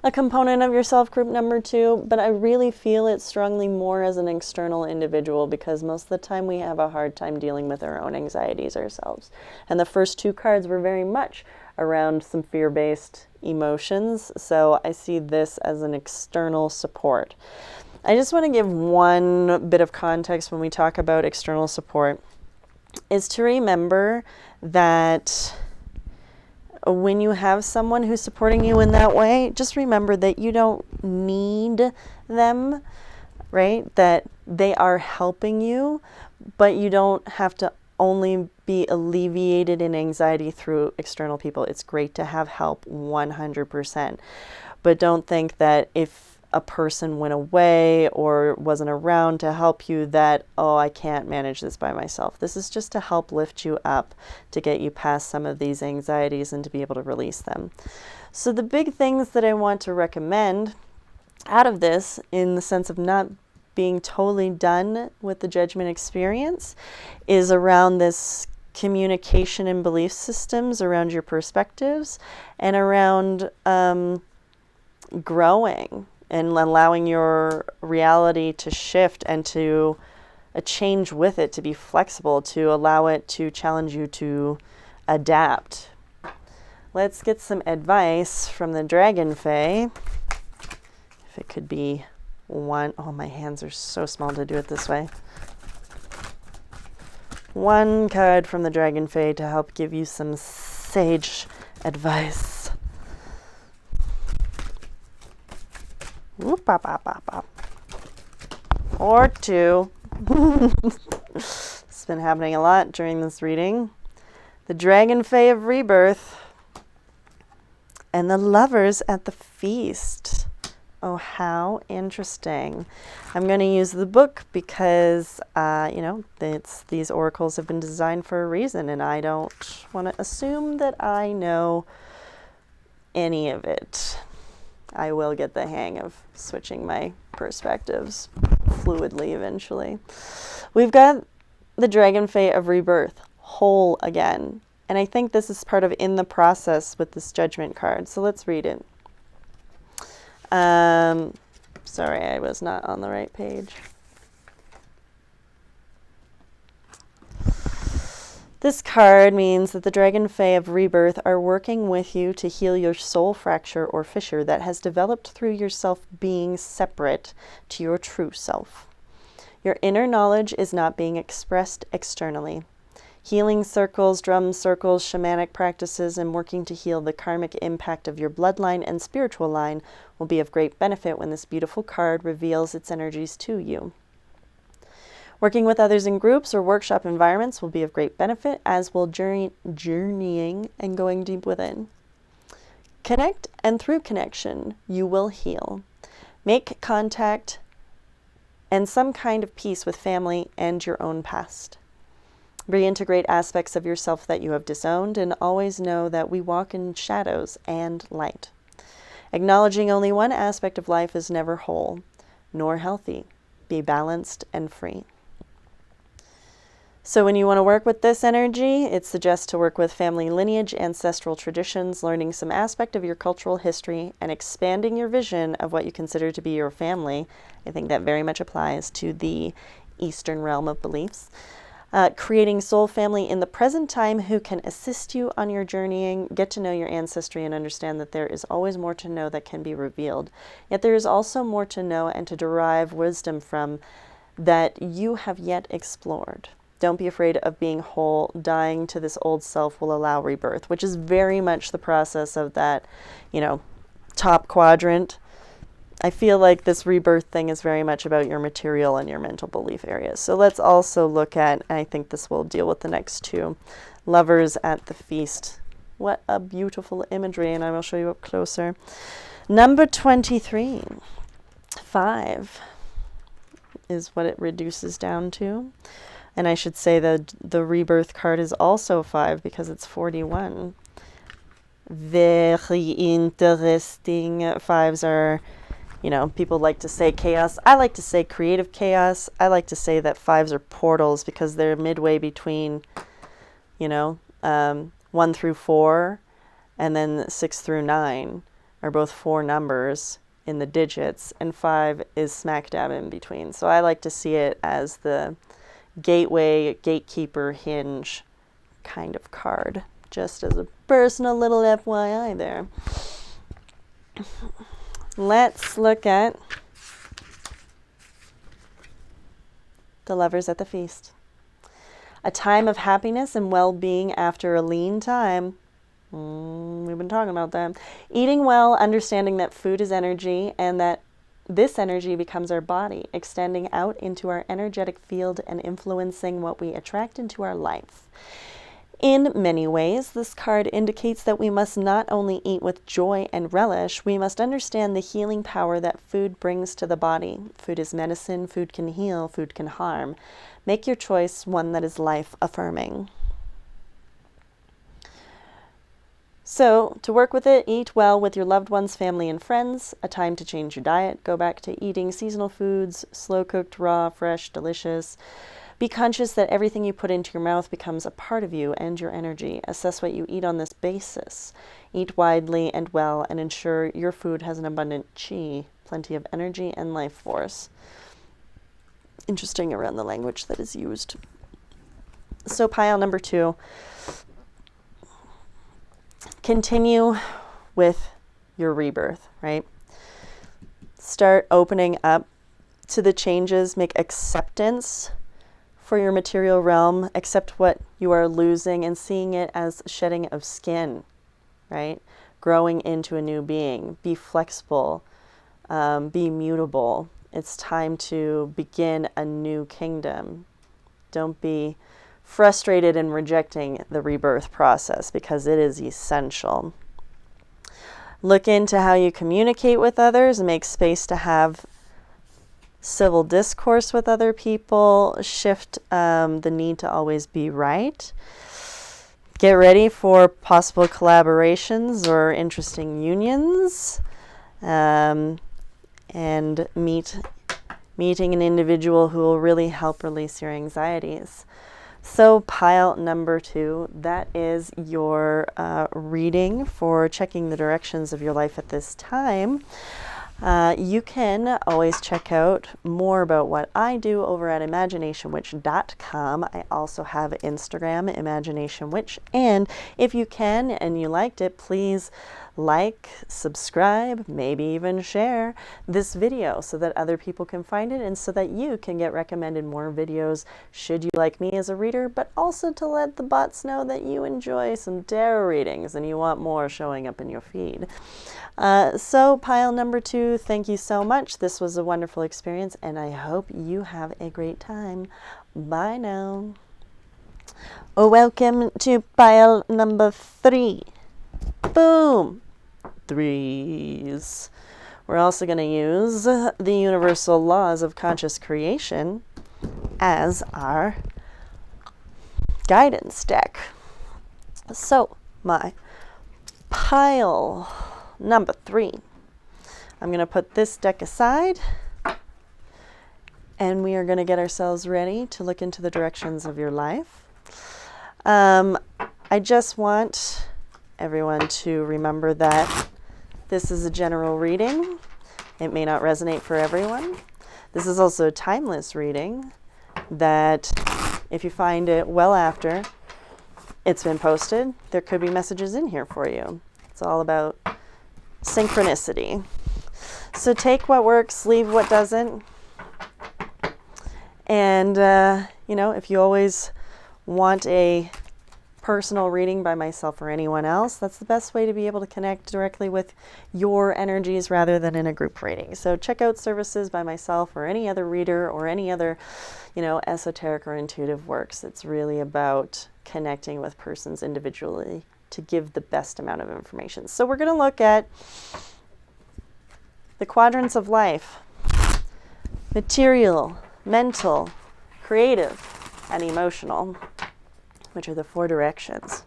a component of your self-group number 2, but I really feel it strongly more as an external individual because most of the time we have a hard time dealing with our own anxieties ourselves. And the first 2 cards were very much around some fear-based emotions, so I see this as an external support. I just want to give one bit of context when we talk about external support, is to remember that when you have someone who's supporting you in that way, just remember that you don't need them, right? That they are helping you, but you don't have to only be alleviated in anxiety through external people. It's great to have help 100%, but don't think that if a person went away or wasn't around to help you that, oh, I can't manage this by myself. This is just to help lift you up, to get you past some of these anxieties and to be able to release them. So the big things that I want to recommend out of this, in the sense of not being totally done with the judgment experience, is around this communication and belief systems, around your perspectives, and around growing and allowing your reality to shift and to change with it, to be flexible, to allow it to challenge you to adapt. Let's get some advice from the Dragon Fae. If it could be one, oh, my hands are so small to do it this way. One card from the Dragon Fae to help give you some sage advice. Whoop, bop, bop, bop, bop. Or 2. It's been happening a lot during this reading. The Dragon Fae of Rebirth and the Lovers at the Feast. Oh, how interesting. I'm going to use the book because, you know, these oracles have been designed for a reason, and I don't want to assume that I know any of it. I will get the hang of switching my perspectives fluidly eventually. We've got the Dragon Fae of Rebirth, whole again. And I think this is part of in the process with this judgment card. So let's read it. Sorry, I was not on the right page. This card means that the Dragon Fae of Rebirth are working with you to heal your soul fracture or fissure that has developed through yourself being separate to your true self. Your inner knowledge is not being expressed externally. Healing circles, drum circles, shamanic practices, and working to heal the karmic impact of your bloodline and spiritual line will be of great benefit when this beautiful card reveals its energies to you. Working with others in groups or workshop environments will be of great benefit, as will journeying and going deep within. Connect, and through connection, you will heal. Make contact and some kind of peace with family and your own past. Reintegrate aspects of yourself that you have disowned, and always know that we walk in shadows and light. Acknowledging only one aspect of life is never whole, nor healthy. Be balanced and free. So when you want to work with this energy, it suggests to work with family lineage, ancestral traditions, learning some aspect of your cultural history, and expanding your vision of what you consider to be your family. I think that very much applies to the Eastern realm of beliefs. Creating soul family in the present time who can assist you on your journeying, get to know your ancestry, and understand that there is always more to know that can be revealed. Yet there is also more to know and to derive wisdom from that you have yet explored. Don't be afraid of being whole. Dying to this old self will allow rebirth, which is very much the process of that, top quadrant. I feel like this rebirth thing is very much about your material and your mental belief areas. So let's also look at, and I think this will deal with the next two, lovers at the feast. What a beautiful imagery, and I will show you up closer. Number 23, 5 is what it reduces down to. And I should say that the rebirth card is also 5 because it's 41. Very interesting. Fives are, people like to say chaos. I like to say creative chaos. I like to say that 5s are portals because they're midway between, 1 through 4, and then 6 through 9 are both 4 numbers in the digits, and 5 is smack dab in between. So I like to see it as the gateway, gatekeeper, hinge kind of card, just as a personal little FYI there. Let's look at the lovers at the feast. A time of happiness and well-being after a lean time. We've been talking about that. Eating well, understanding that food is energy and that this energy becomes our body, extending out into our energetic field and influencing what we attract into our life. In many ways, this card indicates that we must not only eat with joy and relish, we must understand the healing power that food brings to the body. Food is medicine, food can heal, food can harm. Make your choice one that is life-affirming. So, to work with it, eat well with your loved ones, family, and friends. A time to change your diet. Go back to eating seasonal foods, slow-cooked, raw, fresh, delicious. Be conscious that everything you put into your mouth becomes a part of you and your energy. Assess what you eat on this basis. Eat widely and well, and ensure your food has an abundant chi, plenty of energy and life force. Interesting around the language that is used. So, pile number 2. Continue with your rebirth, right? Start opening up to the changes. Make acceptance for your material realm. Accept what you are losing and seeing it as shedding of skin, right? Growing into a new being. Be flexible. Be mutable. It's time to begin a new kingdom. Don't be frustrated and rejecting the rebirth process because it is essential. Look into how you communicate with others and make space to have civil discourse with other people. Shift the need to always be right. Get ready for possible collaborations or interesting unions. And meeting an individual who will really help release your anxieties. So pile number 2, that is your reading for checking the directions of your life at this time. You can always check out more about what I do over at IMAGINATIONWitch.com. I also have Instagram, ImaginationWitch, and if you can and you liked it, please like, subscribe, maybe even share this video so that other people can find it and so that you can get recommended more videos should you like me as a reader, but also to let the bots know that you enjoy some tarot readings and you want more showing up in your feed. So pile number 2, thank you so much. This was a wonderful experience and I hope you have a great time. Bye now. Welcome to pile number 3. Boom. 3s. We're also going to use the universal laws of conscious creation as our guidance deck. So my pile number 3. I'm going to put this deck aside, and we are going to get ourselves ready to look into the directions of your life. I just want everyone to remember that this is a general reading. It may not resonate for everyone. This is also a timeless reading that if you find it well after it's been posted, there could be messages in here for you. It's all about synchronicity. So take what works, leave what doesn't. And, you know, if you always want a personal reading by myself or anyone else, that's the best way to be able to connect directly with your energies rather than in a group reading. So check out services by myself or any other reader or any other, you know, esoteric or intuitive works. It's really about connecting with persons individually to give the best amount of information. So we're going to look at the quadrants of life: material, mental, creative, and emotional, which are the 4 directions: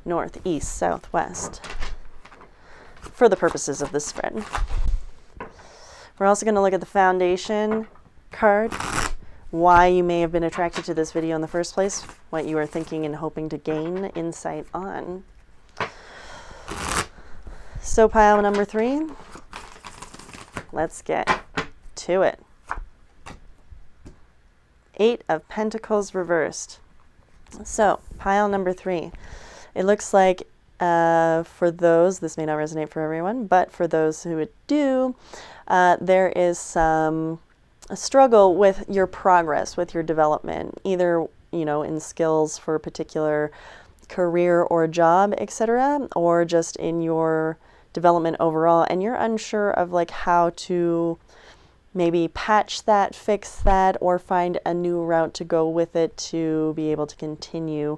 north, east, south, west, for the purposes of this spread. We're also going to look at the foundation card, why you may have been attracted to this video in the first place, what you are thinking and hoping to gain insight on. So pile number 3, let's get to it. 8 of Pentacles reversed. So pile number 3, it looks like for those, this may not resonate for everyone, but for those who would do, there is a struggle with your progress, with your development, either, you know, in skills for a particular career or job, etc., or just in your development overall, and you're unsure of like how to maybe patch that, fix that, or find a new route to go with it to be able to continue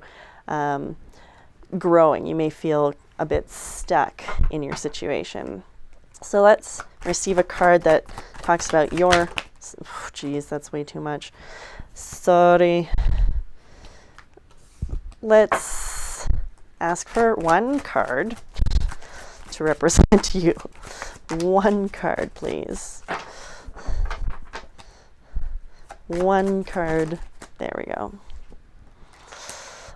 growing. You may feel a bit stuck in your situation. So let's receive a card that talks about your, geez, that's way too much. Sorry. Let's ask for one card to represent you. One card, please. One card. There we go.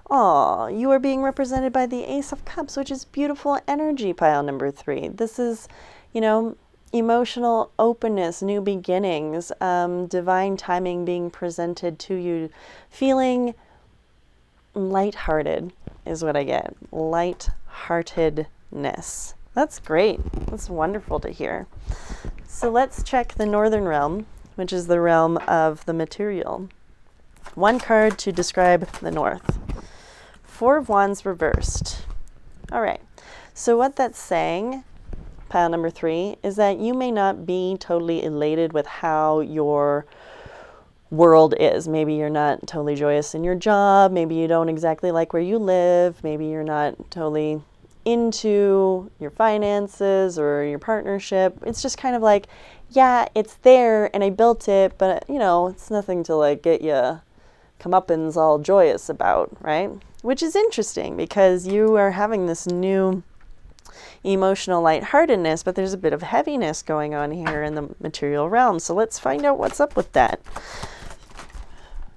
Oh, you are being represented by the Ace of Cups, which is beautiful energy, pile number 3. This is, you know, emotional openness, new beginnings, divine timing being presented to you. Feeling lighthearted is what I get. Lightheartedness. That's great. That's wonderful to hear. So let's check the Northern Realm, which is the realm of the material. One card to describe the North. 4 of Wands reversed. All right. So what that's saying, pile number 3, is that you may not be totally elated with how your world is. Maybe you're not totally joyous in your job. Maybe you don't exactly like where you live. Maybe you're not totally into your finances or your partnership. It's just kind of like, yeah, it's there and I built it, but you know, it's nothing to like get you comeuppance all joyous about, right? Which is interesting because you are having this new emotional lightheartedness, but there's a bit of heaviness going on here in the material realm. So let's find out what's up with that.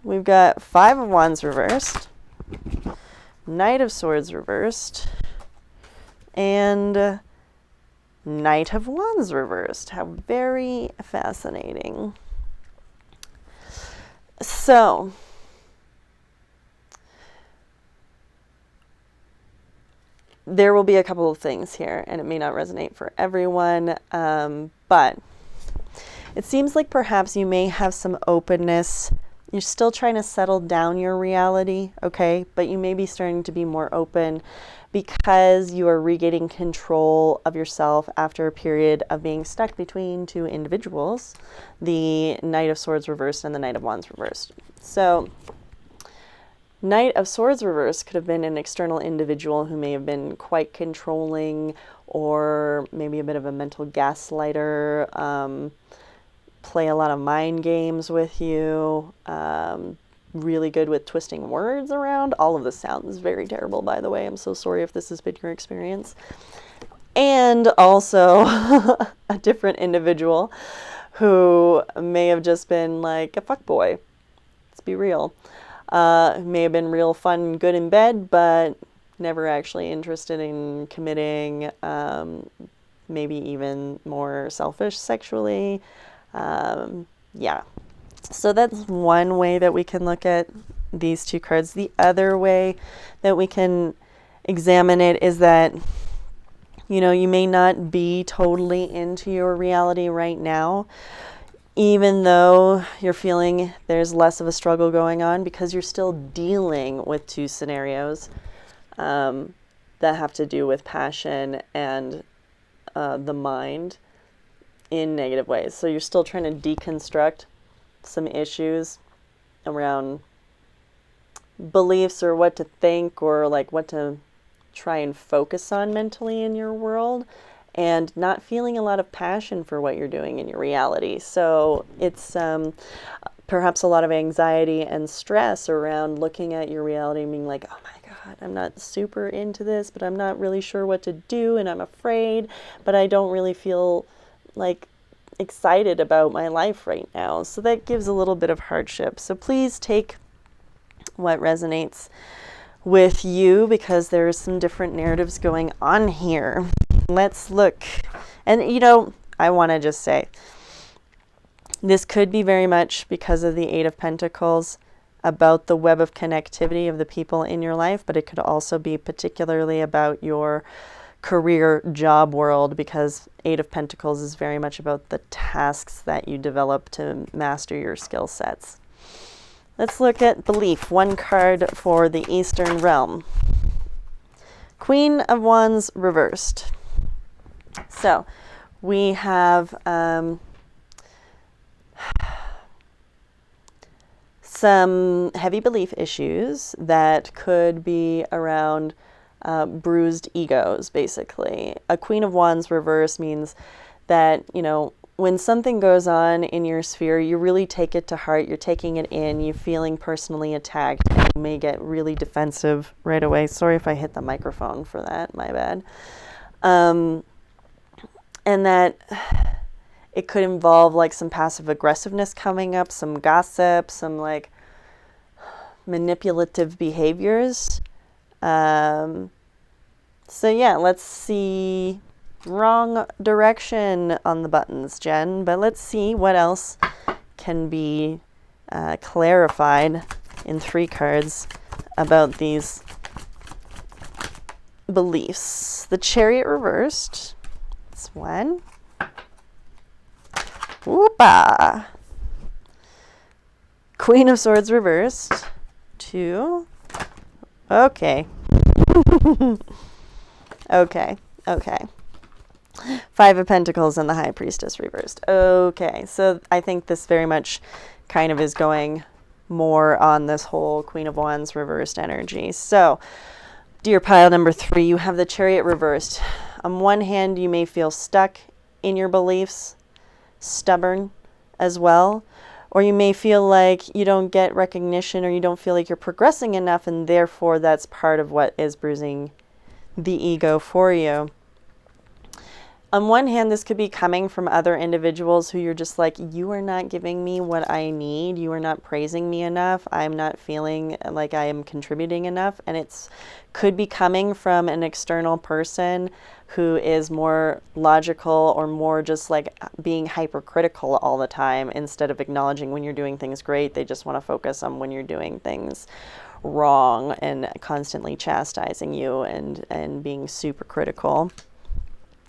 We've got 5 of Wands reversed, Knight of Swords reversed, and Knight of Wands reversed. How very fascinating. So there will be a couple of things here, and it may not resonate for everyone, but it seems like perhaps you may have some openness. You're still trying to settle down your reality, okay? But you may be starting to be more open because you are regaining control of yourself after a period of being stuck between 2 individuals, the Knight of Swords reversed and the Knight of Wands reversed. So Knight of Swords reversed could have been an external individual who may have been quite controlling, or maybe a bit of a mental gaslighter, play a lot of mind games with you, really good with twisting words around. All of this sounds very terrible, by the way. I'm so sorry if this has been your experience. And also a different individual who may have just been like a fuckboy. Let's be real. May have been real fun, good in bed, but never actually interested in committing, maybe even more selfish sexually. Yeah. So that's one way that we can look at these two cards. The other way that we can examine it is that, you know, you may not be totally into your reality right now, even though you're feeling there's less of a struggle going on, because you're still dealing with two scenarios that have to do with passion and the mind in negative ways. So you're still trying to deconstruct some issues around beliefs, or what to think, or like what to try and focus on mentally in your world, and not feeling a lot of passion for what you're doing in your reality. So it's perhaps a lot of anxiety and stress around looking at your reality and being like, oh my God, I'm not super into this, but I'm not really sure what to do, and I'm afraid, but I don't really feel like excited about my life right now. So that gives a little bit of hardship. So please take what resonates with you, because there's some different narratives going on here. Let's look. And you know, I want to just say, this could be very much because of the Eight of Pentacles, about the web of connectivity of the people in your life, but it could also be particularly about your career job world, because Eight of Pentacles is very much about the tasks that you develop to master your skill sets. Let's look at belief. One card for the Eastern realm. Queen of Wands reversed. So we have some heavy belief issues that could be around bruised egos, basically. A Queen of Wands reverse means that, you know, when something goes on in your sphere, you really take it to heart, you're taking it in, you're feeling personally attacked, and you may get really defensive right away. Sorry if I hit the microphone for that, my bad. And that it could involve like some passive aggressiveness coming up, some gossip, some like manipulative behaviors. So yeah, let's see. Wrong direction on the buttons, Jen, but let's see what else can be clarified in 3 cards about these beliefs. The Chariot reversed. That's 1. Whoopa! Queen of Swords reversed. 2. Okay. Okay. 5 of Pentacles and the High Priestess reversed. Okay, so I think this very much kind of is going more on this whole Queen of Wands reversed energy. So, dear pile number 3, you have the Chariot reversed. On one hand, you may feel stuck in your beliefs, stubborn as well, or you may feel like you don't get recognition, or you don't feel like you're progressing enough, and therefore that's part of what is bruising the ego for you. On one hand, this could be coming from other individuals who you're just like, you are not giving me what I need. You are not praising me enough. I'm not feeling like I am contributing enough. And it's could be coming from an external person who is more logical, or more just like being hypercritical all the time, instead of acknowledging when you're doing things great. They just want to focus on when you're doing things wrong, and constantly chastising you and being super critical.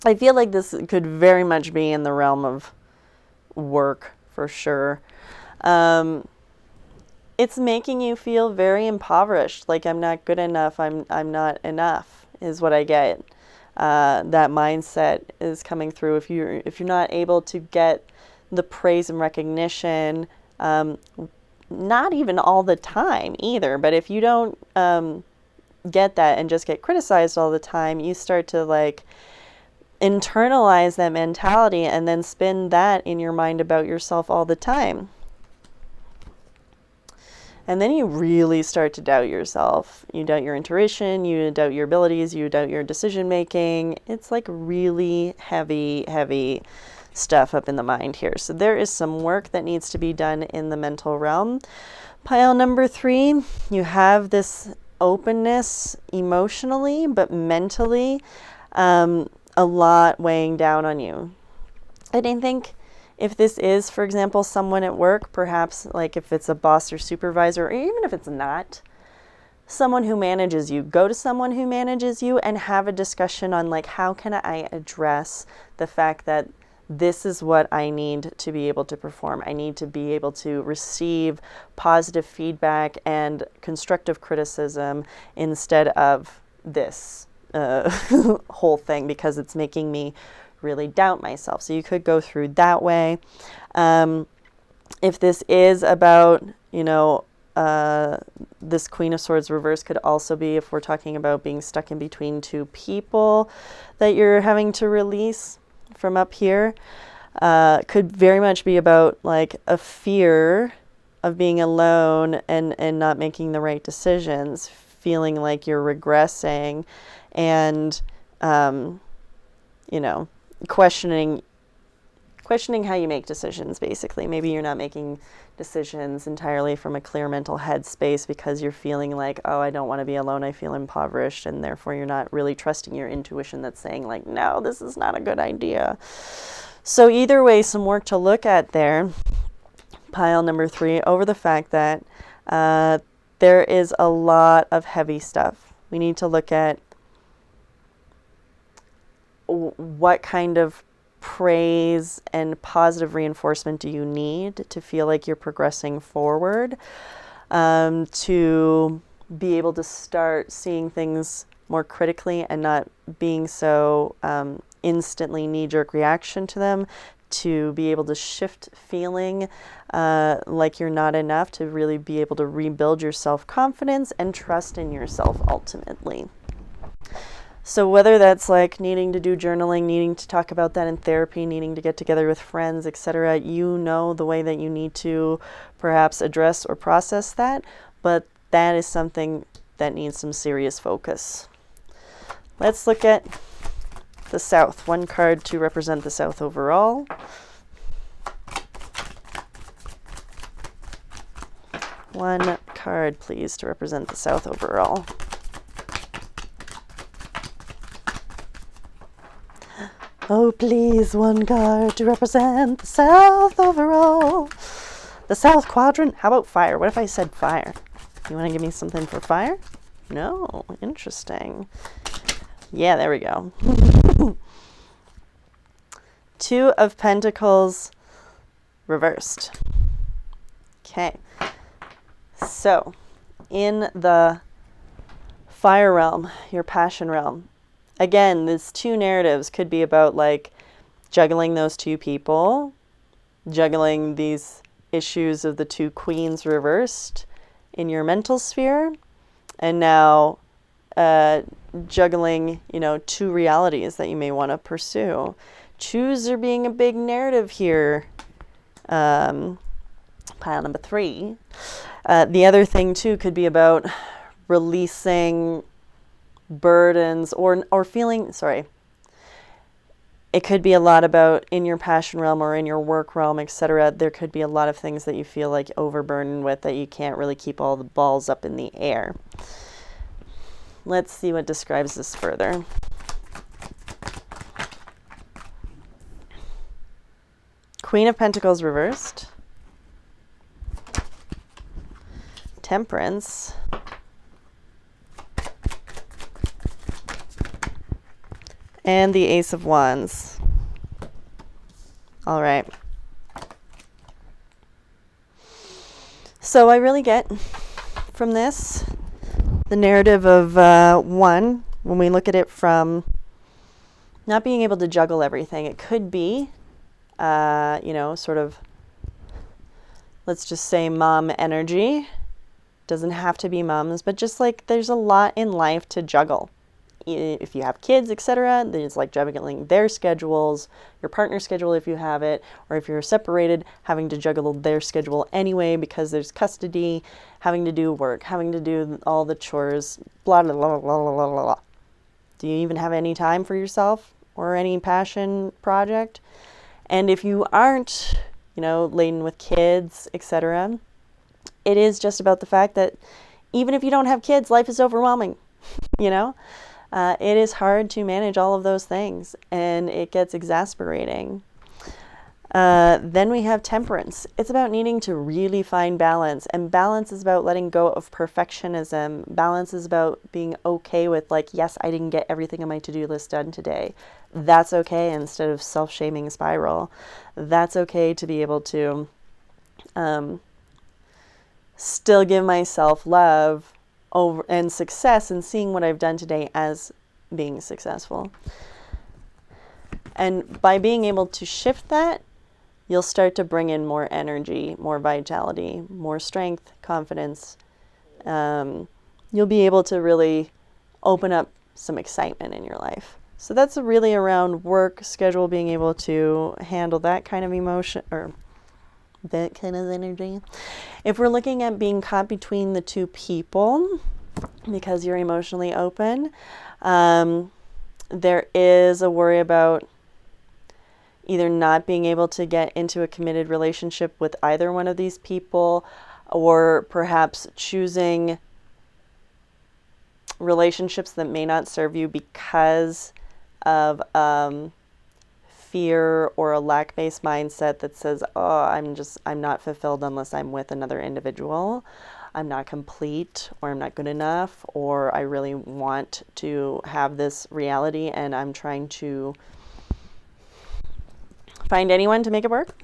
I feel like this could very much be in the realm of work, for sure. It's making you feel very impoverished, like I'm not good enough, I'm not enough, is what I get. That mindset is coming through. If you're not able to get the praise and recognition, not even all the time either. But if you don't get that and just get criticized all the time, you start to like internalize that mentality and then spin that in your mind about yourself all the time. And then you really start to doubt yourself. You doubt your intuition, you doubt your abilities, you doubt your decision making. It's like really heavy, heavy stuff up in the mind here. So there is some work that needs to be done in the mental realm. Pile number 3, you have this openness emotionally, but mentally, a lot weighing down on you. And I think if this is, for example, someone at work, perhaps like if it's a boss or supervisor, or even if it's not, someone who manages you, go to someone who manages you and have a discussion on like, how can I address the fact that this is what I need to be able to perform. I need to be able to receive positive feedback and constructive criticism instead of this whole thing, because it's making me really doubt myself. So you could go through that way. If this is about, you know, this Queen of Swords reverse could also be if we're talking about being stuck in between two people that you're having to release from up here. Could very much be about like a fear of being alone and not making the right decisions, feeling like you're regressing and, you know, questioning how you make decisions, basically. Maybe you're not making decisions entirely from a clear mental headspace because you're feeling like, oh, I don't want to be alone, I feel impoverished, and therefore you're not really trusting your intuition that's saying like, no, this is not a good idea. So either way, some work to look at there, pile number 3, over the fact that there is a lot of heavy stuff. We need to look at what kind of praise and positive reinforcement do you need to feel like you're progressing forward, to be able to start seeing things more critically and not being so instantly knee-jerk reaction to them, to be able to shift feeling like you're not enough, to really be able to rebuild your self-confidence and trust in yourself ultimately. So whether that's like needing to do journaling, needing to talk about that in therapy, needing to get together with friends, etc., you know the way that you need to perhaps address or process that, but that is something that needs some serious focus. Let's look at the South. One card to represent the South overall. One card, please, to represent the South overall. Oh, please, one card to represent the South overall. The South quadrant. How about fire? What if I said fire? You want to give me something for fire? No. Interesting. Yeah, there we go. 2 of Pentacles reversed. Okay. So, in the fire realm, your passion realm, again, these 2 narratives could be about like juggling those 2 people, juggling these issues of the 2 queens reversed in your mental sphere, and now juggling, you know, 2 realities that you may want to pursue. Chooser being a big narrative here. Pile number 3. The other thing too could be about releasing burdens or feeling, sorry, it could be a lot about in your passion realm or in your work realm, etc. There could be a lot of things that you feel like overburdened with that you can't really keep all the balls up in the air. Let's see what describes this further. Queen of Pentacles reversed. Temperance. And the Ace of Wands. All right. So I really get from this the narrative of 1, when we look at it from not being able to juggle everything. It could be, you know, sort of let's just say mom energy. Doesn't have to be moms, but just like there's a lot in life to juggle. If you have kids, etc., then it's like juggling their schedules, your partner's schedule if you have it, or if you're separated, having to juggle their schedule anyway because there's custody, having to do work, having to do all the chores, blah, blah, blah, blah, blah, blah, blah. Do you even have any time for yourself or any passion project? And if you aren't, you know, laden with kids, etc., it is just about the fact that even if you don't have kids, life is overwhelming, you know? It is hard to manage all of those things, and it gets exasperating. Then we have temperance. It's about needing to really find balance, and balance is about letting go of perfectionism. Balance is about being okay with, like, yes, I didn't get everything on my to-do list done today. That's okay, instead of self-shaming spiral. That's okay to be able to still give myself love over and success and seeing what I've done today as being successful. And by being able to shift that, you'll start to bring in more energy, more vitality, more strength, confidence. You'll be able to really open up some excitement in your life. So that's really around work, schedule, being able to handle that kind of emotion or that kind of energy. If we're looking at being caught between the two people because you're emotionally open, there is a worry about either not being able to get into a committed relationship with either one of these people, or perhaps choosing relationships that may not serve you because of fear or a lack-based mindset that says, oh, I'm not fulfilled unless I'm with another individual. I'm not complete, or I'm not good enough, or I really want to have this reality and I'm trying to find anyone to make it work.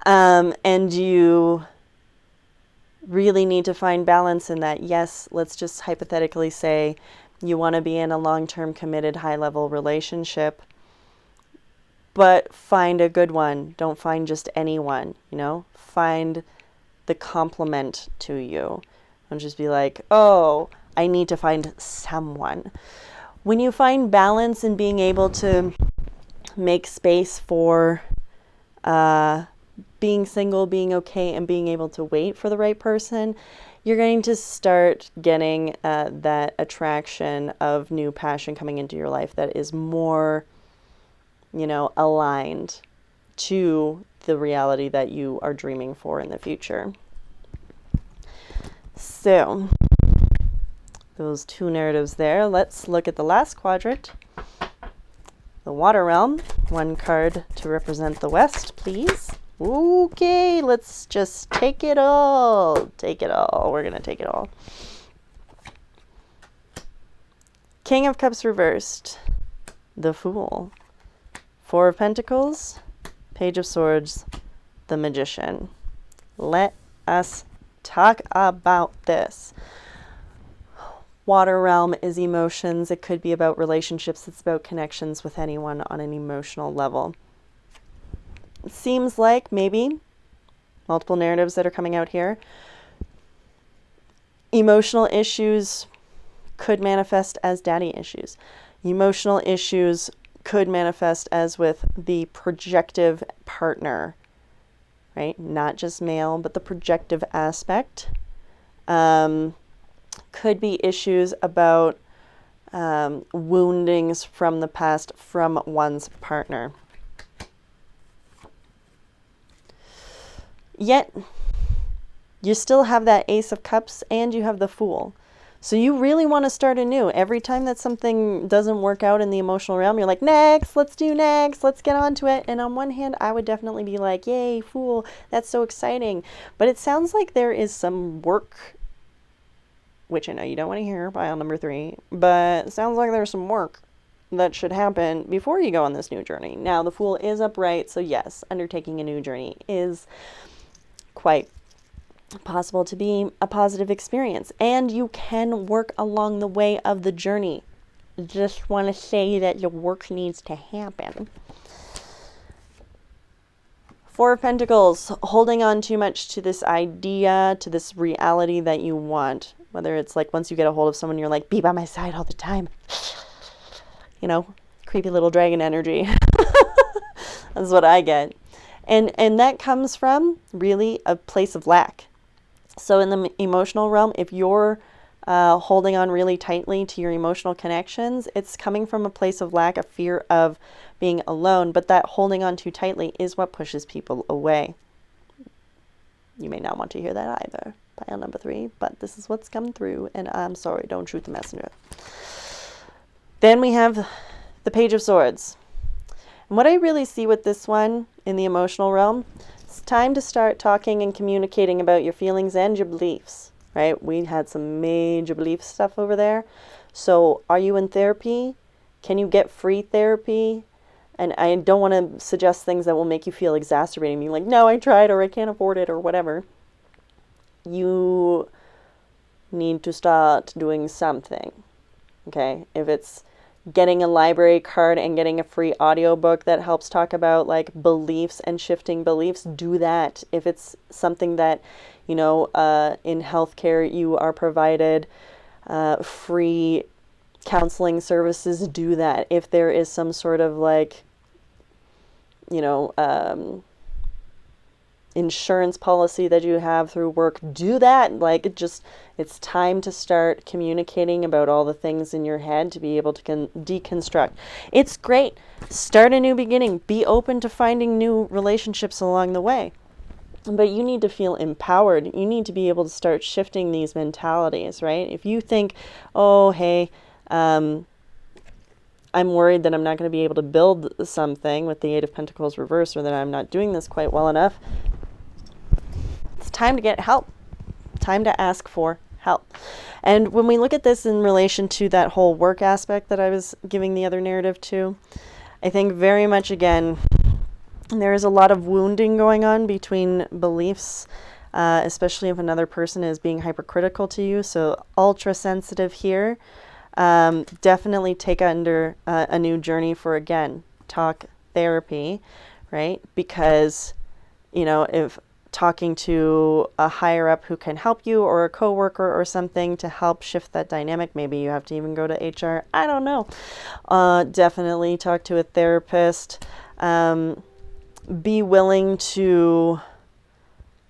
And you really need to find balance in that. Yes, let's just hypothetically say you want to be in a long-term committed high-level relationship, but find a good one. Don't find just anyone, you know? Find the complement to you. Don't just be like, oh, I need to find someone. When you find balance in being able to make space for being single, being okay, and being able to wait for the right person, you're going to start getting that attraction of new passion coming into your life that is more, you know, aligned to the reality that you are dreaming for in the future. So, those two narratives there. Let's look at the last quadrant. The water realm. One card to represent the west, please. Okay, let's just take it all. Take it all. We're going to take it all. King of Cups reversed. The Fool. Four of Pentacles. Page of Swords. The Magician. Let us talk about this. Water realm is emotions. It could be about relationships. It's about connections with anyone on an emotional level. It seems like maybe multiple narratives that are coming out here. Emotional issues could manifest as daddy issues. Emotional issues could manifest as with the projective partner, right? Not just male, but the projective aspect. Could be issues about woundings from the past from one's partner. Yet, you still have that Ace of Cups and you have the Fool. So you really want to start anew. Every time that something doesn't work out in the emotional realm, you're like, next, let's do next, let's get on to it. And on one hand, I would definitely be like, yay, Fool, that's so exciting. But it sounds like there is some work, which I know you don't want to hear, pile number 3, but it sounds like there's some work that should happen before you go on this new journey. Now, the Fool is upright, so yes, undertaking a new journey is quite possible to be a positive experience, and you can work along the way of the journey. Just want to say that your work needs to happen. Four of Pentacles, holding on too much to this idea, to this reality that you want. Whether it's like once you get a hold of someone, you're like, be by my side all the time. You know, creepy little dragon energy. That's what I get. And that comes from really a place of lack. So in the emotional realm, if you're holding on really tightly to your emotional connections, it's coming from a place of lack, a fear of being alone, but that holding on too tightly is what pushes people away. You may not want to hear that either, pile number 3, but this is what's come through, and I'm sorry, don't shoot the messenger. Then we have the Page of Swords. And what I really see with this one in the emotional realm, it's time to start talking and communicating about your feelings and your beliefs, right? We had some major belief stuff over there. So are you in therapy? Can you get free therapy? And I don't want to suggest things that will make you feel exacerbating, being like, no, I tried, or I can't afford it, or whatever. You need to start doing something, okay? If it's getting a library card and getting a free audiobook that helps talk about like beliefs and shifting beliefs, do that. If it's something that, you know, in healthcare you are provided free counseling services, do that. If there is some sort of like, you know, insurance policy that you have through work, do that. Like it's time to start communicating about all the things in your head to be able to deconstruct. It's great. Start a new beginning. Be open to finding new relationships along the way. But you need to feel empowered. You need to be able to start shifting these mentalities, right? If you think, oh, hey, I'm worried that I'm not going to be able to build something with the Eight of Pentacles reversed, or that I'm not doing this quite well enough, it's time to get help. Time to ask for help. And when we look at this in relation to that whole work aspect that I was giving the other narrative to, I think very much, again, there is a lot of wounding going on between beliefs, especially if another person is being hypercritical to you. So ultra sensitive here. Definitely take under a new journey for, again, talk therapy, right? Because, you know, if talking to a higher up who can help you, or a coworker or something to help shift that dynamic, maybe you have to even go to HR. I don't know. Definitely talk to a therapist. Be willing to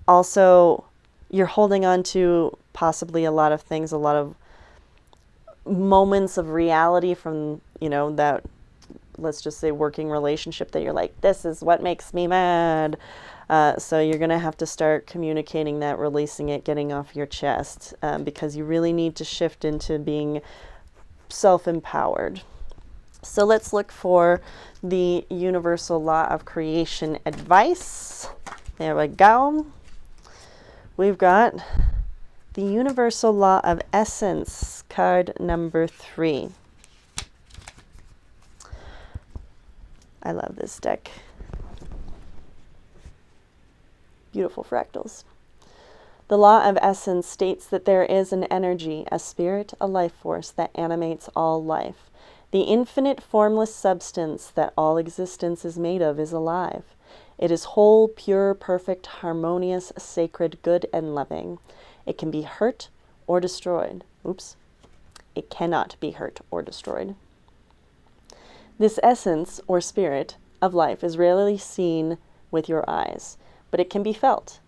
also, you're holding on to possibly a lot of things, a lot of moments of reality from, you know, that, let's just say, working relationship that you're like, this is what makes me mad. So you're going to have to start communicating that, releasing it, getting off your chest, because you really need to shift into being self-empowered. So let's look for the universal law of creation advice. There we go. We've got the universal law of essence, card number 3. I love this deck. Beautiful fractals. The law of essence states that there is an energy, a spirit, a life force that animates all life. The infinite formless substance that all existence is made of is alive. It is whole, pure, perfect, harmonious, sacred, good, and loving. It can be hurt or destroyed. Oops. It cannot be hurt or destroyed. This essence or spirit of life is rarely seen with your eyes, but it can be felt.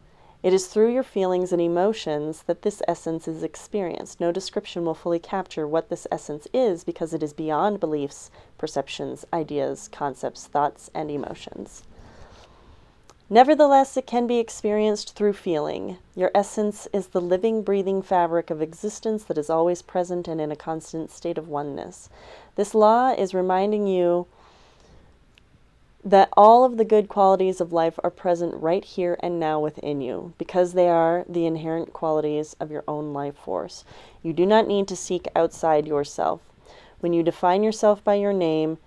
It is through your feelings and emotions that this essence is experienced. No description will fully capture what this essence is, because it is beyond beliefs, perceptions, ideas, concepts, thoughts, and emotions. Nevertheless, it can be experienced through feeling. Your essence is the living, breathing fabric of existence that is always present and in a constant state of oneness. This law is reminding you that all of the good qualities of life are present right here and now within you, because they are the inherent qualities of your own life force. You do not need to seek outside yourself. When you define yourself by your name,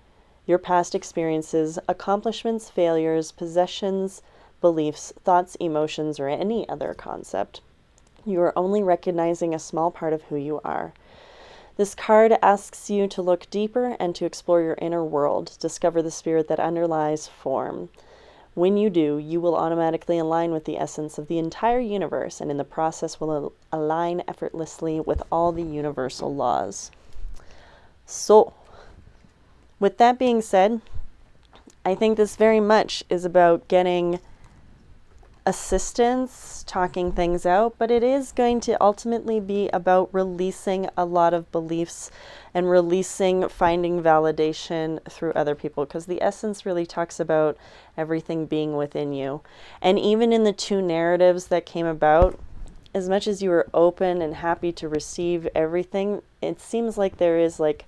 your past experiences, accomplishments, failures, possessions, beliefs, thoughts, emotions, or any other concept, you are only recognizing a small part of who you are. This card asks you to look deeper and to explore your inner world, discover the spirit that underlies form. When you do, you will automatically align with the essence of the entire universe, and in the process will align effortlessly with all the universal laws. So, with that being said, I think this very much is about getting assistance, talking things out, but it is going to ultimately be about releasing a lot of beliefs and finding validation through other people, because the essence really talks about everything being within you. And even in the two narratives that came about, as much as you were open and happy to receive everything, it seems like there is like,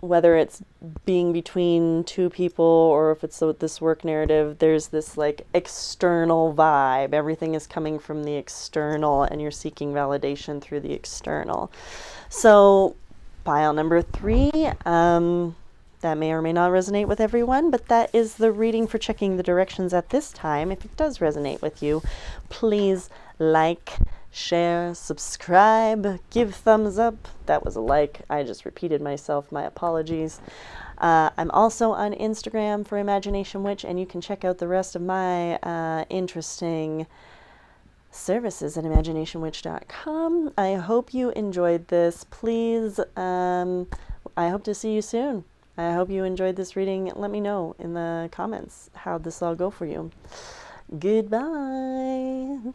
whether it's being between two people or if it's this work narrative, there's this like external vibe. Everything is coming from the external and you're seeking validation through the external. So pile number 3, that may or may not resonate with everyone, but that is the reading for checking the directions at this time. If it does resonate with you, please like, share, subscribe, give thumbs up. That was a like. I just repeated myself. My apologies. I'm also on Instagram for Imagination Witch, and you can check out the rest of my interesting services at imaginationwitch.com. I hope you enjoyed this. Please, I hope to see you soon. I hope you enjoyed this reading. Let me know in the comments how this all go for you. Goodbye.